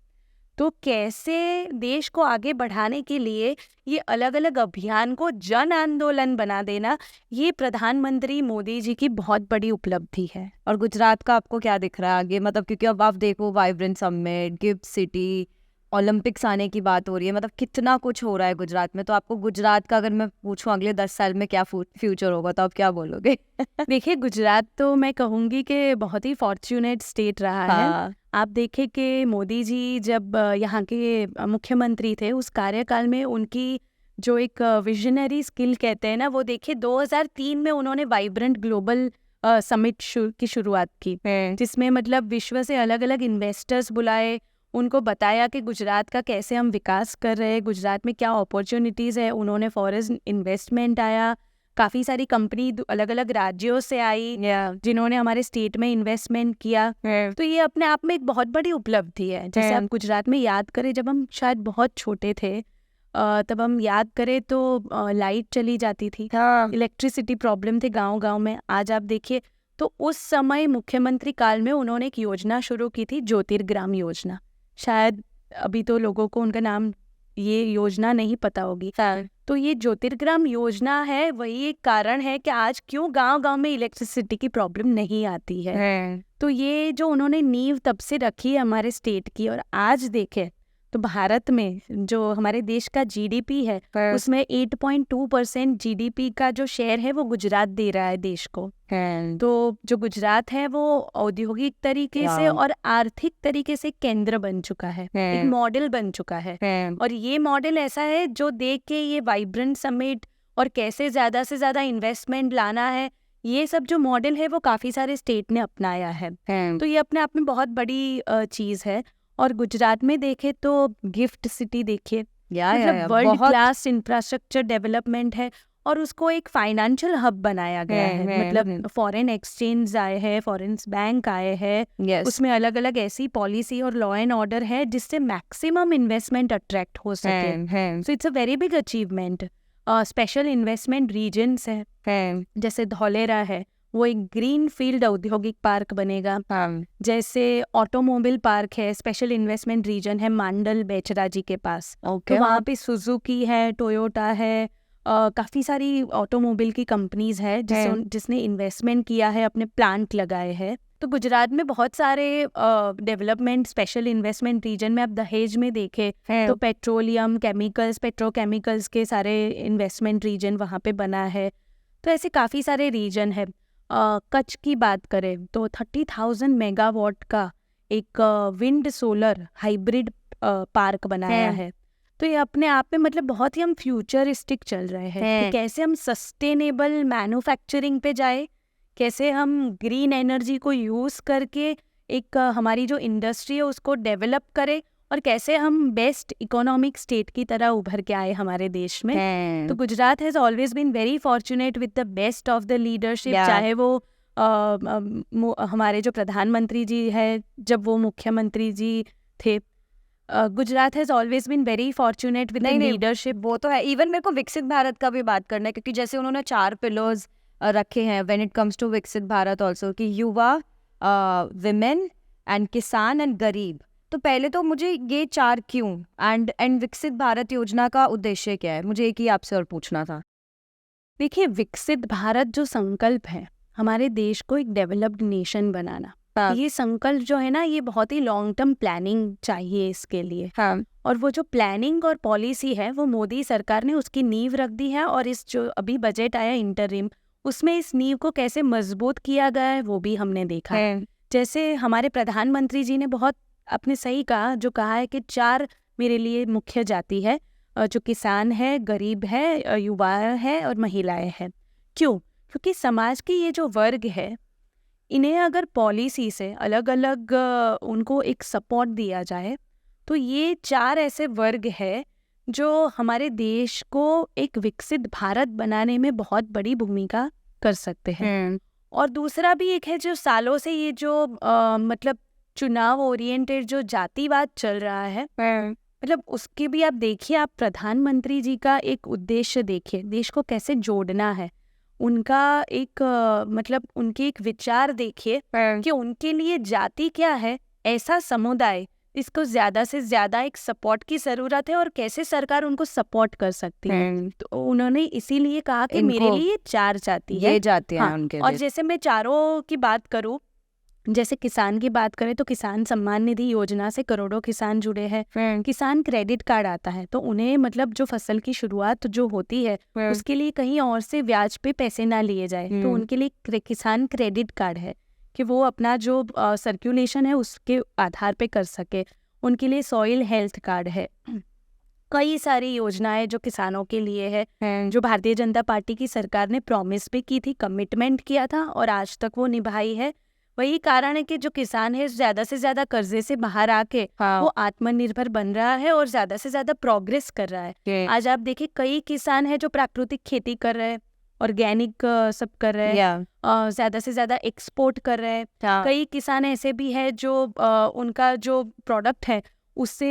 तो कैसे देश को आगे बढ़ाने के लिए ये अलग अलग अभियान को जन आंदोलन बना देना, ये प्रधानमंत्री मोदी जी की बहुत बड़ी उपलब्धि है। और गुजरात का आपको क्या दिख रहा है आगे, मतलब क्योंकि अब आप देखो vibrant summit, gift city, Olympics आने की बात हो रही है, मतलब कितना कुछ हो रहा है गुजरात में। तो आपको गुजरात का अगर मैं पूछूं अगले 10 साल में क्या फ्यूचर होगा, तो आप क्या बोलोगे? देखिए गुजरात तो मैं कहूँगी कि बहुत ही फॉर्च्यूनेट स्टेट रहा है। आप देखें कि मोदी जी जब यहाँ के मुख्यमंत्री थे, उस कार्यकाल में उनकी जो एक विजनरी स्किल कहते हैं ना, वो देखिए 2003 में उन्होंने वाइब्रेंट ग्लोबल समिट की शुरुआत की, जिसमें मतलब विश्व से अलग अलग इन्वेस्टर्स बुलाए, उनको बताया कि गुजरात का कैसे हम विकास कर रहे हैं, गुजरात में क्या अपॉर्चुनिटीज़ है। उन्होंने फॉरेन इन्वेस्टमेंट आया, काफ़ी सारी कंपनी अलग अलग राज्यों से आई जिन्होंने हमारे स्टेट में इन्वेस्टमेंट किया। तो ये अपने आप में एक बहुत बड़ी उपलब्धि है। जैसे आप गुजरात में याद करें, जब हम शायद बहुत छोटे थे तब हम याद करें तो लाइट चली जाती थी, इलेक्ट्रिसिटी प्रॉब्लम थे गांव गांव में। आज आप देखिए तो उस समय मुख्यमंत्री काल में उन्होंने एक योजना शुरू की थी, ज्योतिर्ग्राम योजना। शायद अभी तो लोगों को उनका नाम, ये योजना नहीं पता होगी। तो ये ज्योतिर्ग्राम योजना है, वही एक कारण है कि आज क्यों गांव गांव में इलेक्ट्रिसिटी की प्रॉब्लम नहीं आती है। तो ये जो उन्होंने नींव तब से रखी है हमारे स्टेट की, और आज देखें तो भारत में जो हमारे देश का जीडीपी है उसमें 8.2% जीडीपी का जो शेयर है वो गुजरात दे रहा है देश को। तो जो गुजरात है वो औद्योगिक तरीके से और आर्थिक तरीके से केंद्र बन चुका है, एक मॉडल बन चुका है। और ये मॉडल ऐसा है जो देख के ये वाइब्रेंट समिट और कैसे ज्यादा से ज्यादा इन्वेस्टमेंट लाना है, ये सब जो मॉडल है वो काफी सारे स्टेट ने अपनाया है। तो ये अपने आप में बहुत बड़ी चीज है। और गुजरात में देखे तो गिफ्ट सिटी देखिए, मतलब वर्ल्ड क्लास इंफ्रास्ट्रक्चर डेवलपमेंट है और उसको एक फाइनेंशियल हब बनाया गया है। मतलब फॉरेन एक्सचेंज आए हैं, फॉरेन बैंक आए हैं, उसमें अलग अलग ऐसी पॉलिसी और लॉ एंड ऑर्डर है जिससे मैक्सिमम इन्वेस्टमेंट अट्रैक्ट हो सके। So it's a very big achievement. Special investment regions है, जैसे धौलेरा है, वो एक ग्रीन फील्ड औद्योगिक पार्क बनेगा। जैसे ऑटोमोबाइल पार्क है, स्पेशल इन्वेस्टमेंट रीजन है मांडल बेचरा जी के पास। तो वहाँ पे सुजुकी है, टोयोटा है, काफ़ी सारी ऑटोमोबाइल की कंपनीज है जिसने इन्वेस्टमेंट किया है, अपने प्लांट लगाए हैं। तो गुजरात में बहुत सारे डेवलपमेंट स्पेशल इन्वेस्टमेंट रीजन में, आप दहेज में देखे तो पेट्रोलियम केमिकल्स, पेट्रोकेमिकल्स के सारे इन्वेस्टमेंट रीजन वहाँ पे बना है। तो ऐसे काफ़ी सारे रीजन है। कच्छ की बात करें तो 30,000 मेगावाट का एक विंड सोलर हाइब्रिड पार्क बनाया है। तो ये अपने आप में मतलब बहुत ही हम फ्यूचरिस्टिक चल रहे हैं कि कैसे हम सस्टेनेबल मैन्युफैक्चरिंग पे जाए, कैसे हम ग्रीन एनर्जी को यूज़ करके एक हमारी जो इंडस्ट्री है उसको डेवलप करें, और कैसे हम बेस्ट इकोनॉमिक स्टेट की तरह उभर के आए हमारे देश में। तो Gujarat has always been very fortunate with the best of the leadership. चाहे वो हमारे जो प्रधानमंत्री जी है, जब वो मुख्यमंत्री जी थे, Gujarat has always been very fortunate with the leadership. वो तो है। इवन मेरे को विकसित भारत का भी बात करना है, क्योंकि जैसे उन्होंने 4 पिलर्स रखे हैं व्हेन इट कम्स टू विकसित भारत ऑल्सो, कि युवा, विमेन एंड किसान एंड गरीब। तो पहले तो मुझे ये 4 क्यों एंड विकसित भारत योजना का उद्देश्य क्या है, मुझे एक ही आपसे और पूछना था। देखिए, विकसित भारत जो संकल्प है हमारे देश को एक डेवलप्ड नेशन बनाना, ये संकल्प जो है ना, ये बहुत ही लॉन्ग टर्म प्लानिंग चाहिए इसके लिए। और वो जो प्लानिंग और पॉलिसी है वो मोदी सरकार ने उसकी नींव रख दी है। और इस जो अभी बजट आया इंटरिम, उसमें इस नींव को कैसे मजबूत किया गया है वो भी हमने देखा है। जैसे हमारे प्रधानमंत्री जी ने बहुत आपने सही कहा, जो कहा है कि 4 मेरे लिए मुख्य जाति है, जो किसान है, गरीब है, युवा है और महिलाएं हैं। क्यों? क्योंकि समाज की ये जो वर्ग है, इन्हें अगर पॉलिसी से अलग अलग उनको एक सपोर्ट दिया जाए तो ये 4 ऐसे वर्ग है जो हमारे देश को एक विकसित भारत बनाने में बहुत बड़ी भूमिका कर सकते हैं। और दूसरा भी एक है, जो सालों से ये जो मतलब चुनाव ओरिएंटेड जो जातिवाद चल रहा है, मतलब उसके भी आप देखिए, आप प्रधानमंत्री जी का एक उद्देश्य देखिए, देश को कैसे जोड़ना है, उनका एक मतलब उनके एक विचार देखिए कि उनके लिए जाति क्या है, ऐसा समुदाय इसको ज्यादा से ज्यादा एक सपोर्ट की जरूरत है और कैसे सरकार उनको सपोर्ट कर सकती है। तो उन्होंने इसीलिए कहा कि मेरे लिए 4 जाति है, ये जाति है उनके। और जैसे मैं चारों की बात करूं, जैसे किसान की बात करें तो किसान सम्मान निधि योजना से करोड़ों किसान जुड़े हैं। किसान क्रेडिट कार्ड आता है तो उन्हें मतलब जो फसल की शुरुआत जो होती है उसके लिए कहीं और से ब्याज पे पैसे ना लिए जाए, तो उनके लिए किसान क्रेडिट कार्ड है कि वो अपना जो सर्कुलेशन है उसके आधार पे कर सके। उनके लिए सॉइल हेल्थ कार्ड है। कई सारी योजनाएं जो किसानों के लिए है, जो भारतीय जनता पार्टी की सरकार ने प्रॉमिस भी की थी, कमिटमेंट किया था और आज तक वो निभाई है। वही कारण है कि जो किसान है ज्यादा से ज्यादा कर्जे से बाहर आके वो आत्मनिर्भर बन रहा है और ज्यादा से ज्यादा प्रोग्रेस कर रहा है। आज आप देखिए कई किसान है जो प्राकृतिक खेती कर रहे हैं, ऑर्गेनिक सब कर रहे हैं, ज्यादा से ज्यादा एक्सपोर्ट कर रहे हैं। कई किसान ऐसे भी है जो उनका जो प्रोडक्ट है उससे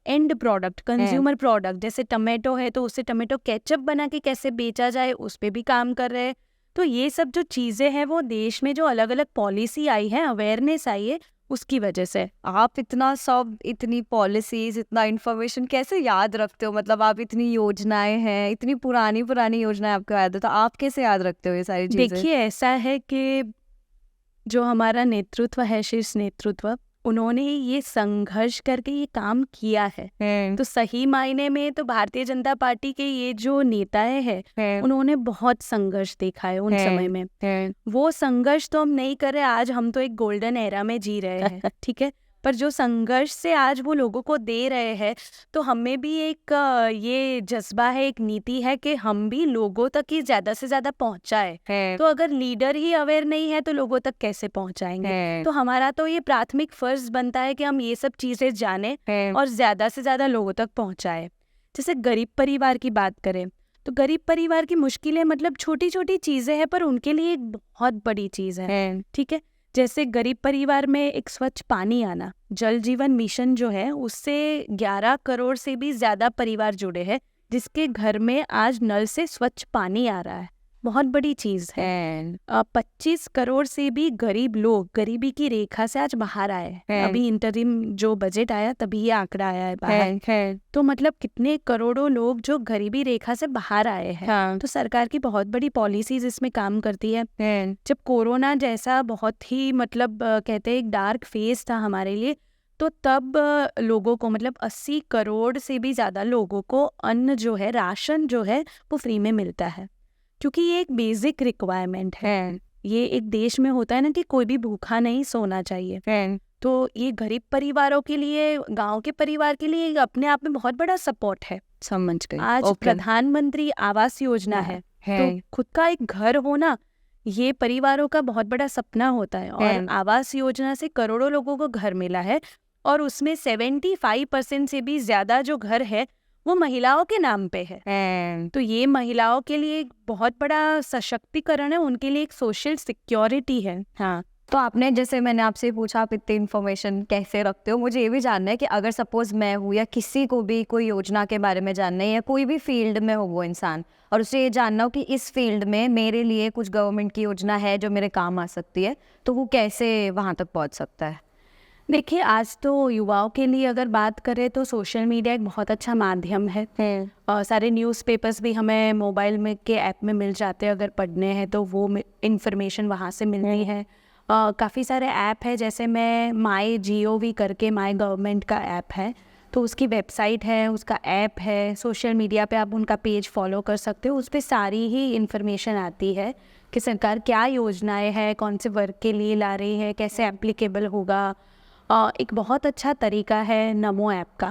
एंड प्रोडक्ट, कंज्यूमर प्रोडक्ट, जैसे टमाटो है तो उससे टमाटो केचप बना के कैसे बेचा जाए उस पे भी काम कर रहे हैं। तो ये सब जो चीजें हैं वो देश में जो अलग अलग पॉलिसी आई है, अवेयरनेस आई है, उसकी वजह से। आप इतना सब, इतनी पॉलिसीज, इतना इन्फॉर्मेशन कैसे याद रखते हो? मतलब आप इतनी योजनाएं हैं, इतनी पुरानी पुरानी योजनाएं आपको याद है, तो आप कैसे याद रखते हो ये सारी चीजें? देखिए ऐसा है कि जो हमारा नेतृत्व है, शीर्ष नेतृत्व, उन्होंने ये संघर्ष करके ये काम किया है। तो सही मायने में तो भारतीय जनता पार्टी के ये जो नेताएं हैं उन्होंने बहुत संघर्ष देखा है उन समय में। वो संघर्ष तो हम नहीं कर रहे, आज हम तो एक गोल्डन एरा में जी रहे हैं, ठीक है। पर जो संघर्ष से आज वो लोगों को दे रहे हैं, तो हमें भी एक ये जज्बा है, एक नीति है कि हम भी लोगों तक ही ज्यादा से ज्यादा पहुंचाए। तो अगर लीडर ही अवेयर नहीं है तो लोगों तक कैसे पहुंचाएंगे? तो हमारा तो ये प्राथमिक फर्ज बनता है कि हम ये सब चीजें जाने और ज्यादा से ज्यादा लोगों तक पहुंचाए। जैसे गरीब परिवार की बात करें तो गरीब परिवार की मुश्किलें मतलब छोटी छोटी चीजें हैं, पर उनके लिए एक बहुत बड़ी चीज है, ठीक है। जैसे गरीब परिवार में एक स्वच्छ पानी आना, जल जीवन मिशन जो है उससे 11 करोड़ से भी ज्यादा परिवार जुड़े हैं जिसके घर में आज नल से स्वच्छ पानी आ रहा है, बहुत बड़ी चीज है। 25 करोड़ से भी गरीब लोग गरीबी की रेखा से आज बाहर आए हैं। अभी इंटरिम जो बजट आया तभी ये आंकड़ा आया है बाहर। तो मतलब कितने करोड़ों लोग जो गरीबी रेखा से बाहर आए हैं। तो सरकार की बहुत बड़ी पॉलिसीज इसमें काम करती है। जब कोरोना जैसा बहुत ही मतलब कहते हैं एक डार्क फेज था हमारे लिए, तो तब लोगों को मतलब 80 करोड़ से भी ज्यादा लोगों को अन्न जो है, राशन जो है वो फ्री में मिलता है, क्योंकि ये एक बेसिक रिक्वायरमेंट है। ये एक देश में होता है ना कि कोई भी भूखा नहीं सोना चाहिए। तो ये गरीब परिवारों के लिए, गांव के परिवार के लिए अपने आप में बहुत बड़ा सपोर्ट है। समझ गई। आज प्रधानमंत्री आवास योजना है, तो खुद का एक घर होना ये परिवारों का बहुत बड़ा सपना होता है। और आवास योजना से करोड़ों लोगों को घर मिला है और उसमें 75% से भी ज्यादा जो घर है वो महिलाओं के नाम पे है। तो ये महिलाओं के लिए एक बहुत बड़ा सशक्तिकरण है, उनके लिए एक सोशल सिक्योरिटी है। हाँ, तो आपने, जैसे मैंने आपसे पूछा आप इतनी इन्फॉर्मेशन कैसे रखते हो, मुझे ये भी जानना है कि अगर सपोज मैं हूँ या किसी को भी कोई योजना के बारे में जानना है या कोई भी फील्ड में हो वो इंसान, और उसे ये जानना हो कि इस फील्ड में मेरे लिए कुछ गवर्नमेंट की योजना है जो मेरे काम आ सकती है, तो वो कैसे वहाँ तक पहुँच सकता है? देखिए आज तो युवाओं के लिए अगर बात करें तो सोशल मीडिया एक बहुत अच्छा माध्यम है। सारे न्यूज़पेपर्स भी हमें मोबाइल में के ऐप में मिल जाते हैं, अगर पढ़ने हैं तो वो इन्फॉर्मेशन वहाँ से मिल रही है। काफ़ी सारे ऐप है, जैसे मैं माई GOV करके माई गवर्नमेंट का ऐप है, तो उसकी वेबसाइट है, उसका ऐप है। सोशल मीडिया पे आप उनका पेज फॉलो कर सकते हो, उस पर सारी ही इन्फॉर्मेशन आती है कि सरकार क्या योजनाएं हैं, कौन से वर्ग के लिए ला रही है, कैसे एप्लीकेबल होगा। एक बहुत अच्छा तरीका है नमो ऐप का।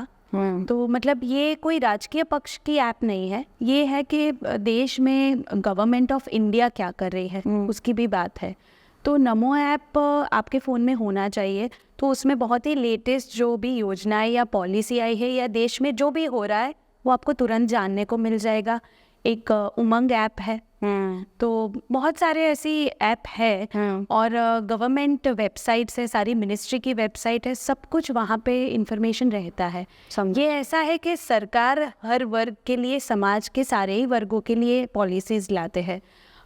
तो मतलब ये कोई राजकीय पक्ष की ऐप नहीं है, ये है कि देश में गवर्नमेंट ऑफ इंडिया क्या कर रही है उसकी भी बात है। तो नमो ऐप आपके फ़ोन में होना चाहिए, तो उसमें बहुत ही लेटेस्ट जो भी योजनाएं या पॉलिसी आई है या देश में जो भी हो रहा है वो आपको तुरंत जानने को मिल जाएगा। एक उमंग ऐप है, तो बहुत सारे ऐसी ऐप है। और गवर्नमेंट वेबसाइट है, सारी मिनिस्ट्री की वेबसाइट है, सब कुछ वहाँ पे इंफॉर्मेशन रहता है। ये ऐसा है कि सरकार हर वर्ग के लिए, समाज के सारे ही वर्गों के लिए पॉलिसीज लाते हैं।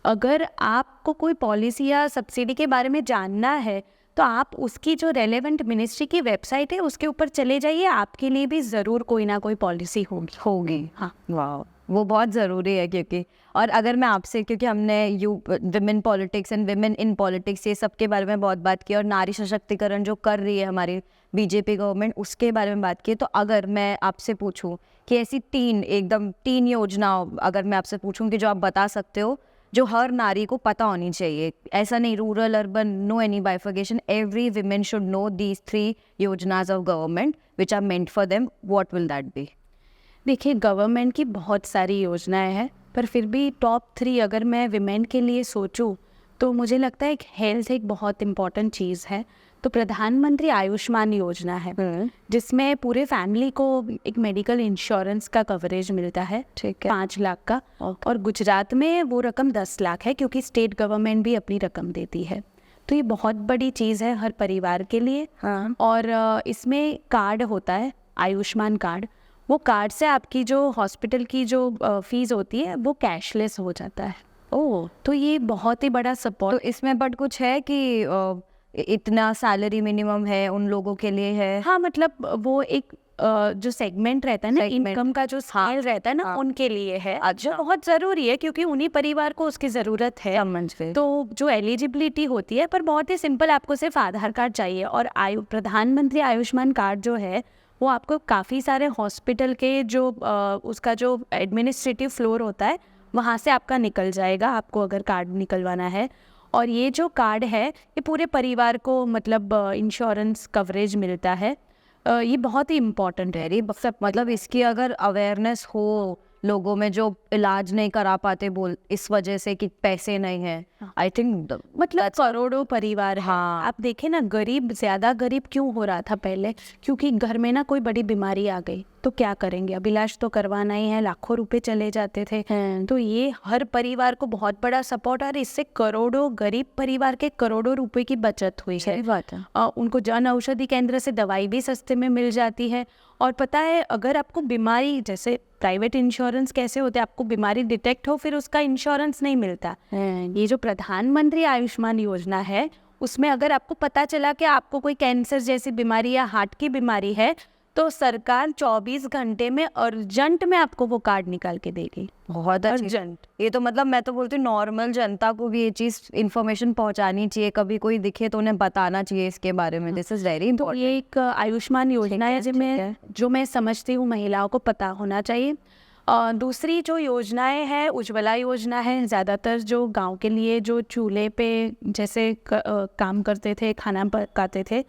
अगर आपको कोई पॉलिसी या सब्सिडी के बारे में जानना है तो आप उसकी जो रेलेवेंट मिनिस्ट्री की वेबसाइट है उसके ऊपर चले जाइए, आपके लिए भी ज़रूर कोई ना कोई पॉलिसी होगी। हाँ, वाह, वो बहुत ज़रूरी है। क्योंकि और अगर मैं आपसे, क्योंकि हमने women politics and women in politics ये सब के बारे में बहुत बात की, और नारी सशक्तिकरण जो कर रही है हमारी बीजेपी गवर्नमेंट उसके बारे में बात की, तो अगर मैं आपसे पूछूं कि ऐसी तीन योजना अगर मैं आपसे पूछूं कि जो आप बता सकते हो जो हर नारी को पता होनी चाहिए, ऐसा नहीं rural urban, no any bifurcation, every women should know these 3 योजनाज of government which are meant for them, what will that be? देखिए गवर्नमेंट की बहुत सारी योजनाएं हैं, पर फिर भी टॉप 3 अगर मैं विमेन के लिए सोचूं तो मुझे लगता है एक हेल्थ एक बहुत इम्पॉर्टेंट चीज़ है। तो प्रधानमंत्री आयुष्मान योजना है जिसमें पूरे फैमिली को एक मेडिकल इंश्योरेंस का कवरेज मिलता है, ठीक है। 5 लाख का। और गुजरात में वो रकम 10 लाख है क्योंकि स्टेट गवर्नमेंट भी अपनी रकम देती है। तो ये बहुत बड़ी चीज़ है हर परिवार के लिए। हाँ। और इसमें कार्ड होता है, आयुष्मान कार्ड। वो कार्ड से आपकी जो हॉस्पिटल की जो फीस होती है वो कैशलेस हो जाता है। ओह, तो ये बहुत ही बड़ा तो सपोर्ट। इसमें बट कुछ है कि इतना सैलरी मिनिमम है उन लोगों के लिए है? हाँ, मतलब वो एक जो सेगमेंट रहता है ना, Segment, इनकम का जो स्केल रहता है ना, हाँ। उनके लिए है। अच्छा। जो बहुत ज़रूरी है क्योंकि उन्हीं परिवार को उसकी ज़रूरत है। समझ गए। तो जो एलिजिबिलिटी होती है, पर बहुत ही सिंपल, आपको सिर्फ आधार कार्ड चाहिए। और प्रधानमंत्री आयुष्मान कार्ड जो है वो आपको काफ़ी सारे हॉस्पिटल के जो उसका जो एडमिनिस्ट्रेटिव फ्लोर होता है वहाँ से आपका निकल जाएगा, आपको अगर कार्ड निकलवाना है। और ये जो कार्ड है ये पूरे परिवार को मतलब इंश्योरेंस कवरेज मिलता है। ये बहुत ही इम्पॉर्टेंट है। वेरी मतलब इसकी अगर अवेयरनेस हो लोगों में जो इलाज नहीं करा पाते बोल इस वजह से कि पैसे नहीं है, आई थिंक मतलब करोड़ों परिवार है। हाँ। आप देखें ना, गरीब ज़्यादा गरीब क्यों हो रहा था पहले? क्योंकि घर में ना कोई बड़ी बीमारी आ गई तो क्या करेंगे, अब इलाज तो करवाना ही है, लाखों रुपए चले जाते थे। तो ये हर परिवार को बहुत बड़ा सपोर्ट, और इससे करोड़ों गरीब परिवार के करोड़ों रुपए की बचत हुई है। सही बात है। उनको जन औषधि केंद्र से दवाई भी सस्ते में मिल जाती है। और पता है, अगर आपको बीमारी, जैसे प्राइवेट इंश्योरेंस कैसे होते हैं, आपको बीमारी डिटेक्ट हो फिर उसका इंश्योरेंस नहीं मिलता। ये जो प्रधानमंत्री आयुष्मान योजना है उसमें अगर आपको पता चला कि आपको कोई कैंसर जैसी बीमारी या हार्ट की बीमारी है तो सरकार 24 घंटे में अर्जेंट में आपको वो कार्ड निकाल के देगी। बहुत अच्छी। अर्जेंट। ये तो मतलब मैं तो बोलती हूँ नॉर्मल जनता को भी ये चीज इन्फॉर्मेशन पहुंचानी चाहिए, कभी कोई दिखे तो उन्हें बताना चाहिए इसके बारे में। दिस इज वेरी तो इम्पोर्टेंट। ये एक आयुष्मान योजना है ठीक है। जो मैं समझती हूँ महिलाओं को पता होना चाहिए। दूसरी जो योजनाएं हैं, उज्ज्वला योजना है। ज़्यादातर जो गांव के लिए जो चूल्हे पे जैसे काम करते थे, खाना पकाते थे,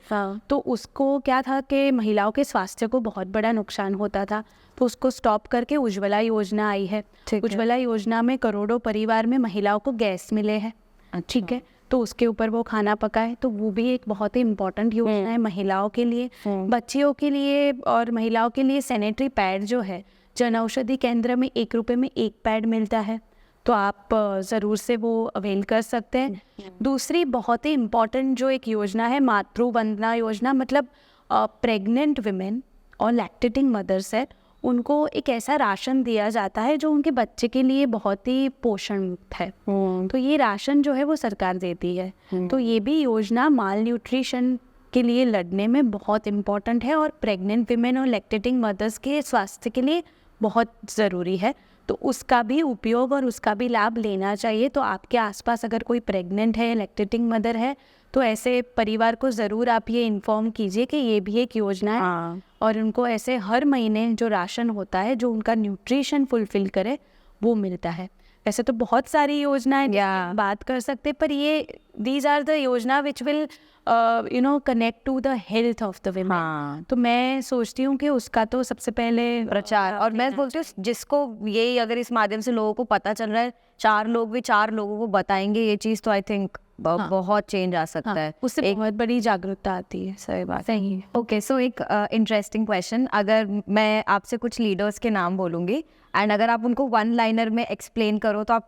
तो उसको क्या था कि महिलाओं के स्वास्थ्य को बहुत बड़ा नुकसान होता था, तो उसको स्टॉप करके उज्ज्वला योजना आई है। उज्ज्वला योजना में करोड़ों परिवार में महिलाओं को गैस मिले हैं। ठीक है, तो उसके ऊपर वो खाना पकाए, तो वो भी एक बहुत ही इम्पोर्टेंट योजना है महिलाओं के लिए। बच्चियों के लिए और महिलाओं के लिए सैनिटरी पैड जो है, जन औषधि केंद्र में 1 रुपये में 1 पैड मिलता है, तो आप ज़रूर से वो अवेल कर सकते हैं। दूसरी बहुत ही इम्पॉर्टेंट जो एक योजना है, मातृ वंदना योजना, मतलब प्रेग्नेंट विमेन और लैक्टेटिंग मदर्स है, उनको एक ऐसा राशन दिया जाता है जो उनके बच्चे के लिए बहुत ही पोषण युक्त है। तो ये राशन जो है वो सरकार देती है। तो ये भी योजना माल न्यूट्रिशन के लिए लड़ने में बहुत इम्पॉर्टेंट है और प्रेग्नेंट विमेन और लैक्टेटिंग मदर्स के स्वास्थ्य के लिए बहुत ज़रूरी है। तो उसका भी उपयोग और उसका भी लाभ लेना चाहिए। तो आपके आसपास अगर कोई प्रेग्नेंट है, लैक्टेटिंग मदर है, तो ऐसे परिवार को ज़रूर आप ये इन्फॉर्म कीजिए कि ये भी एक योजना है। और उनको ऐसे हर महीने जो राशन होता है जो उनका न्यूट्रिशन फुलफिल करे वो मिलता है। वैसे तो बहुत सारी योजनाएं बात कर सकते, पर ये these are the yojana which will connect to the health of the women. तो मैं सोचती हूँ कि उसका तो सबसे पहले प्रचार, और मैं बोलती हूँ जिसको ये अगर इस माध्यम से लोगों को पता चल रहा है, 4 लोग भी 4 लोगों को बताएंगे ये चीज़, तो आई थिंक बहुत चेंज आ सकता है। उससे बहुत बड़ी जागरूकता आती है। सही बात। सही है। ओके, सो एक इंटरेस्टिंग क्वेश्चन, अगर मैं आपसे कुछ लीडर्स के नाम बोलूँगी एंड अगर आप उनको 1 लाइनर में एक्सप्लेन करो तो आप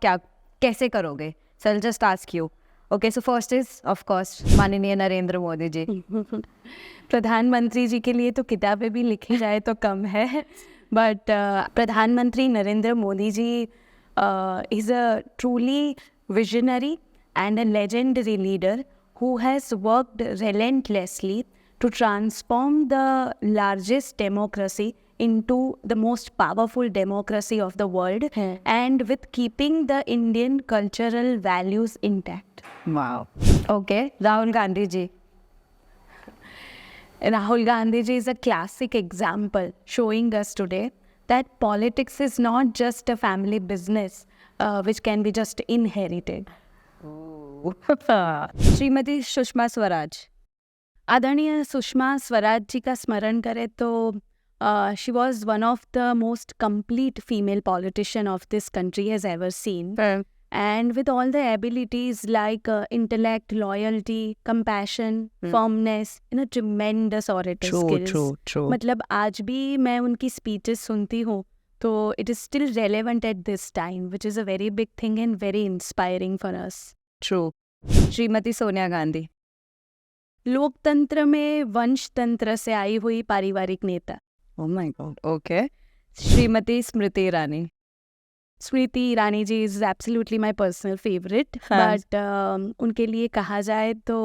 कैसे करोगे? So I just ask you. Okay, so first is of course माननीय नरेंद्र मोदी जी। प्रधानमंत्री जी के लिए तो किताबें भी लिखी जाए तो कम है, बट प्रधानमंत्री Narendra Modi ji is a truly visionary and a legendary leader who has worked relentlessly to transform the largest democracy into the most powerful democracy of the world, and with keeping the Indian cultural values intact. Wow. Okay, Rahul Gandhi ji. Rahul Gandhi ji is a classic example showing us today that politics is not just a family business which can be just inherited. Shrimati Sushma Swaraj. आदरणीय सुषमा स्वराज जी का स्मरण करें तो she was one of the most complete female politician of this country has ever seen. and with all the abilities like intellect, loyalty, compassion, firmness, tremendous orator skills. true. मतलब आज भी मैं उनकी speeches सुनती हूँ तो it is still relevant at this time, which is a very big thing and very inspiring for us. True. Shrimati Sonia Gandhi. लोकतंत्र में वंश तंत्र से आई हुई पारिवारिक नेता. Oh my God. Okay. Shrimati Smriti Irani. Smriti Irani ji is absolutely my personal favourite, but उनके लिए कहा जाए तो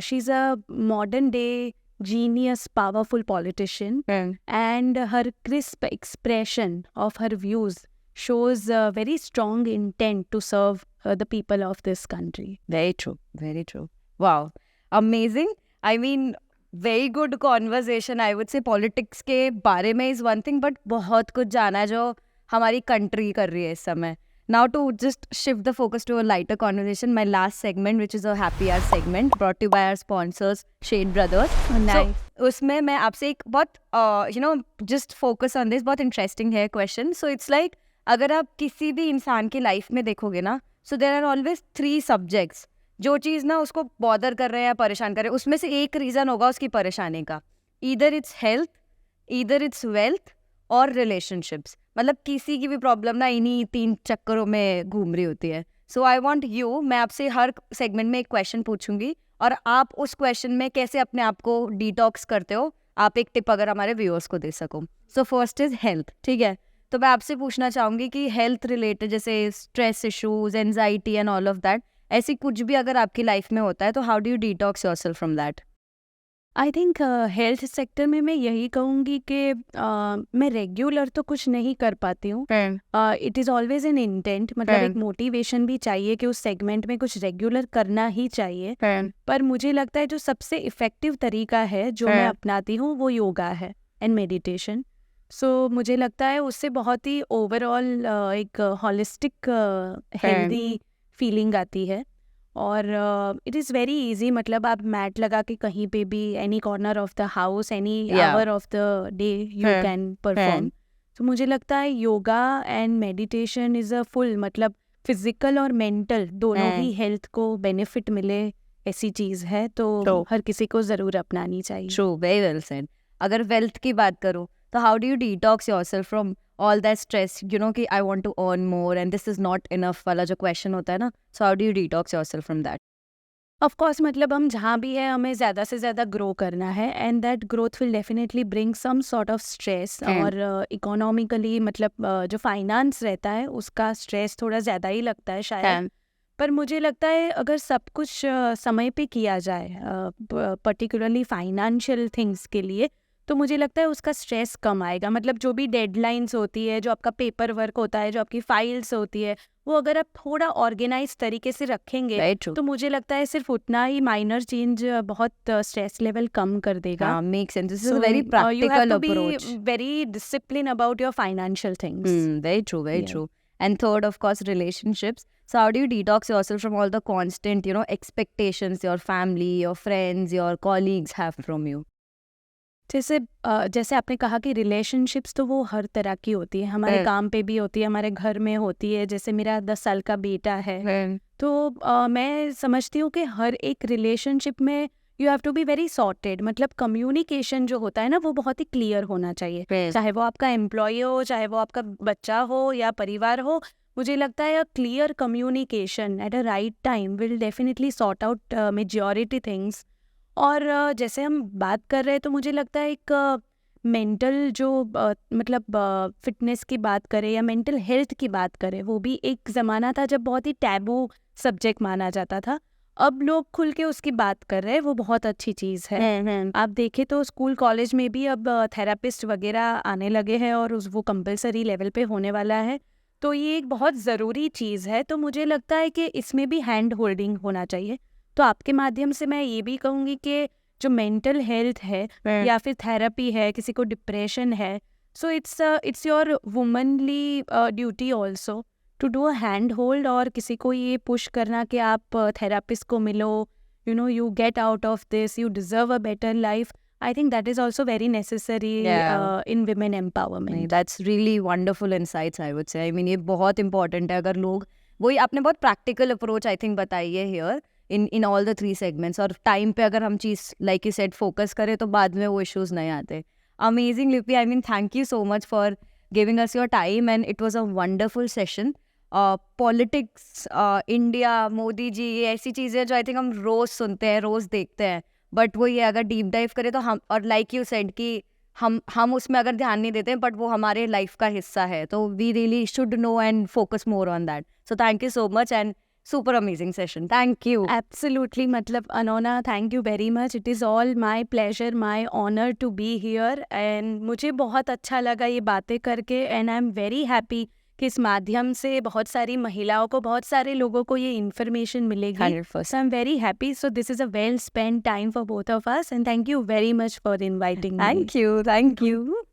she is a modern day genius powerful politician, and her crisp expression of her views shows a very strong intent to serve the people of this country. Very true, very true. Wow, amazing. I mean, very good conversation. I would say politics के बारे में is one thing, but बहुत कुछ जाना है जो हमारी country कर रही है इस समय. Now to just shift the focus to a lighter conversation, my last segment, which is a happy hour segment, brought to you by our sponsors, Shade Brothers. Nice. So, उसमें मैं आपसे एक बहुत just focus on this, बहुत interesting है question. So it's like अगर आप किसी भी इंसान की लाइफ में देखोगे ना, so there are always 3 subjects. जो चीज़ ना उसको बॉदर कर रहे हैं या परेशान कर रहे हैं, उसमें से एक रीज़न होगा उसकी परेशानी का. Either it's health, either it's wealth और रिलेशनशिप्स. मतलब किसी की भी प्रॉब्लम ना इन्हीं 3 चक्करों में घूम रही होती है. सो आई वांट यू, मैं आपसे हर सेगमेंट में एक क्वेश्चन पूछूंगी और आप उस क्वेश्चन में कैसे अपने आप को डिटॉक्स करते हो, आप एक टिप अगर हमारे व्यूअर्स को दे सको. सो फर्स्ट इज हेल्थ. ठीक है, तो मैं आपसे पूछना चाहूँगी कि हेल्थ रिलेटेड जैसे stress issues, anxiety and all of that, ऐसी कुछ भी अगर आपकी लाइफ में होता है तो how do you detox yourself from that? I think health sector में मैं यही कहूँगी कि मैं रेगुलर तो कुछ नहीं कर पाती हूँ. It is always an intent, मतलब एक मोटिवेशन भी चाहिए कि उस सेगमेंट में कुछ रेगुलर करना ही चाहिए. पर मुझे लगता है जो सबसे इफ़ेक्टिव तरीका है जो मैं अपनाती हूँ वो योगा है एंड मेडिटेशन. सो मुझे लगता है उससे बहुत ही ओवरऑल एक हॉलिस्टिक हेल्दी फीलिंग आती है. और इट इज़ वेरी इजी, मतलब आप मैट लगा के कहीं पे भी any corner of the house, any hour of the day you can perform. तो मुझे लगता है yoga and meditation is a full, मतलब फिजिकल और मेंटल दोनों ही हेल्थ को बेनिफिट मिले ऐसी चीज़ है. तो हर किसी को ज़रूर अपनानी चाहिए. True, very well said. अगर वेल्थ की बात करूँ तो how do you detox yourself from all that stress, कि I want to earn more and this is not enough वाला जो क्वेश्चन होता है ना, so how do you detox yourself from that? Of course, मतलब हम जहाँ भी है हमें ज़्यादा से ज़्यादा ग्रो करना है and that growth will definitely bring some sort of stress. और इकोनॉमिकली मतलब जो फाइनेंस रहता है उसका स्ट्रेस थोड़ा ज़्यादा ही लगता है शायद. पर मुझे लगता है अगर सब कुछ समय पे किया जाए, पर्टिकुलरली फाइनेंशियल थिंग्स के लिए, तो मुझे लगता है उसका स्ट्रेस कम आएगा. मतलब जो भी डेडलाइंस होती है, जो आपका पेपर वर्क होता है, जो आपकी फाइल्स होती है, वो अगर आप थोड़ा ऑर्गेनाइज तरीके से रखेंगे तो मुझे लगता है सिर्फ उतना ही माइनर चेंज बहुत स्ट्रेस लेवल कम कर देगा. Make sense. This is a very practical approach. Very discipline about your financial things. Very true, very true. And third, of course, relationships. So how do you detox yourself from all the constant, expectations your family, your friends, your colleagues have from you? जैसे आपने कहा कि relationships तो वो हर तरह की होती है, हमारे काम पे भी होती है, हमारे घर में होती है. जैसे मेरा 10 साल का बेटा है, तो मैं समझती हूँ कि हर एक रिलेशनशिप में you have to be very sorted. मतलब कम्युनिकेशन जो होता है ना वो बहुत ही क्लियर होना चाहिए. चाहे वो आपका एम्प्लॉय हो, चाहे वो आपका बच्चा हो या परिवार हो, मुझे लगता है clear communication at a right time will definitely sort out majority things. और जैसे हम बात कर रहे हैं तो मुझे लगता है एक मेंटल जो मतलब फिटनेस की बात करें या मेंटल हेल्थ की बात करें, वो भी एक ज़माना था जब बहुत ही टैबू सब्जेक्ट माना जाता था. अब लोग खुल के उसकी बात कर रहे हैं, वो बहुत अच्छी चीज़ है. आप देखें तो स्कूल कॉलेज में भी अब थेरापिस्ट वगैरह आने लगे हैं और वो कंपलसरी लेवल पे होने वाला है. तो ये एक बहुत ज़रूरी चीज़ है. तो मुझे लगता है कि इसमें भी हैंड होल्डिंग होना चाहिए. तो आपके माध्यम से मैं ये भी कहूँगी कि जो मेंटल हेल्थ है या फिर थेरेपी है, किसी को डिप्रेशन है, so it's your womanly duty also to do a hand hold और किसी को ये पुश करना कि आप थेरापिस्ट को मिलो, you get out of this, you deserve a better life. I think that is also very necessary in women empowerment. That's really wonderful insights, I would say. I mean, ये बहुत important है. अगर लोग वही आपने बहुत प्रैक्टिकल अप्रोच आई थिंक बताई है here in all the 3 segments, और टाइम पे अगर हम चीज़ लाइक यू सेड फोकस करें तो बाद में वो इश्यूज नहीं आते. Amazing Lipi, I mean thank you so much for giving us your time and it was a wonderful session. Politics, India, Modi ji, ये ऐसी चीज़ें जो आई थिंक हम रोज़ सुनते हैं, रोज़ देखते हैं, बट वो ये अगर डीप डाइव करें तो हम, और लाइक यू सेड कि हम उसमें अगर ध्यान नहीं देते, बट वो हमारे लाइफ का हिस्सा है, तो we really should know and focus more on that. So thank you so much and super amazing session. Thank you. Absolutely, मतलब अनोना, thank you very much. It is all my pleasure, my honor to be here. And मुझे बहुत अच्छा लगा ये बातें करके, and I'm very happy कि इस माध्यम से बहुत सारी महिलाओं को, बहुत सारे लोगों को ये information मिलेगी. 100%. So I'm very happy. So this is a well spent time for both of us, and thank you very much for inviting me. Thank you. Thank you.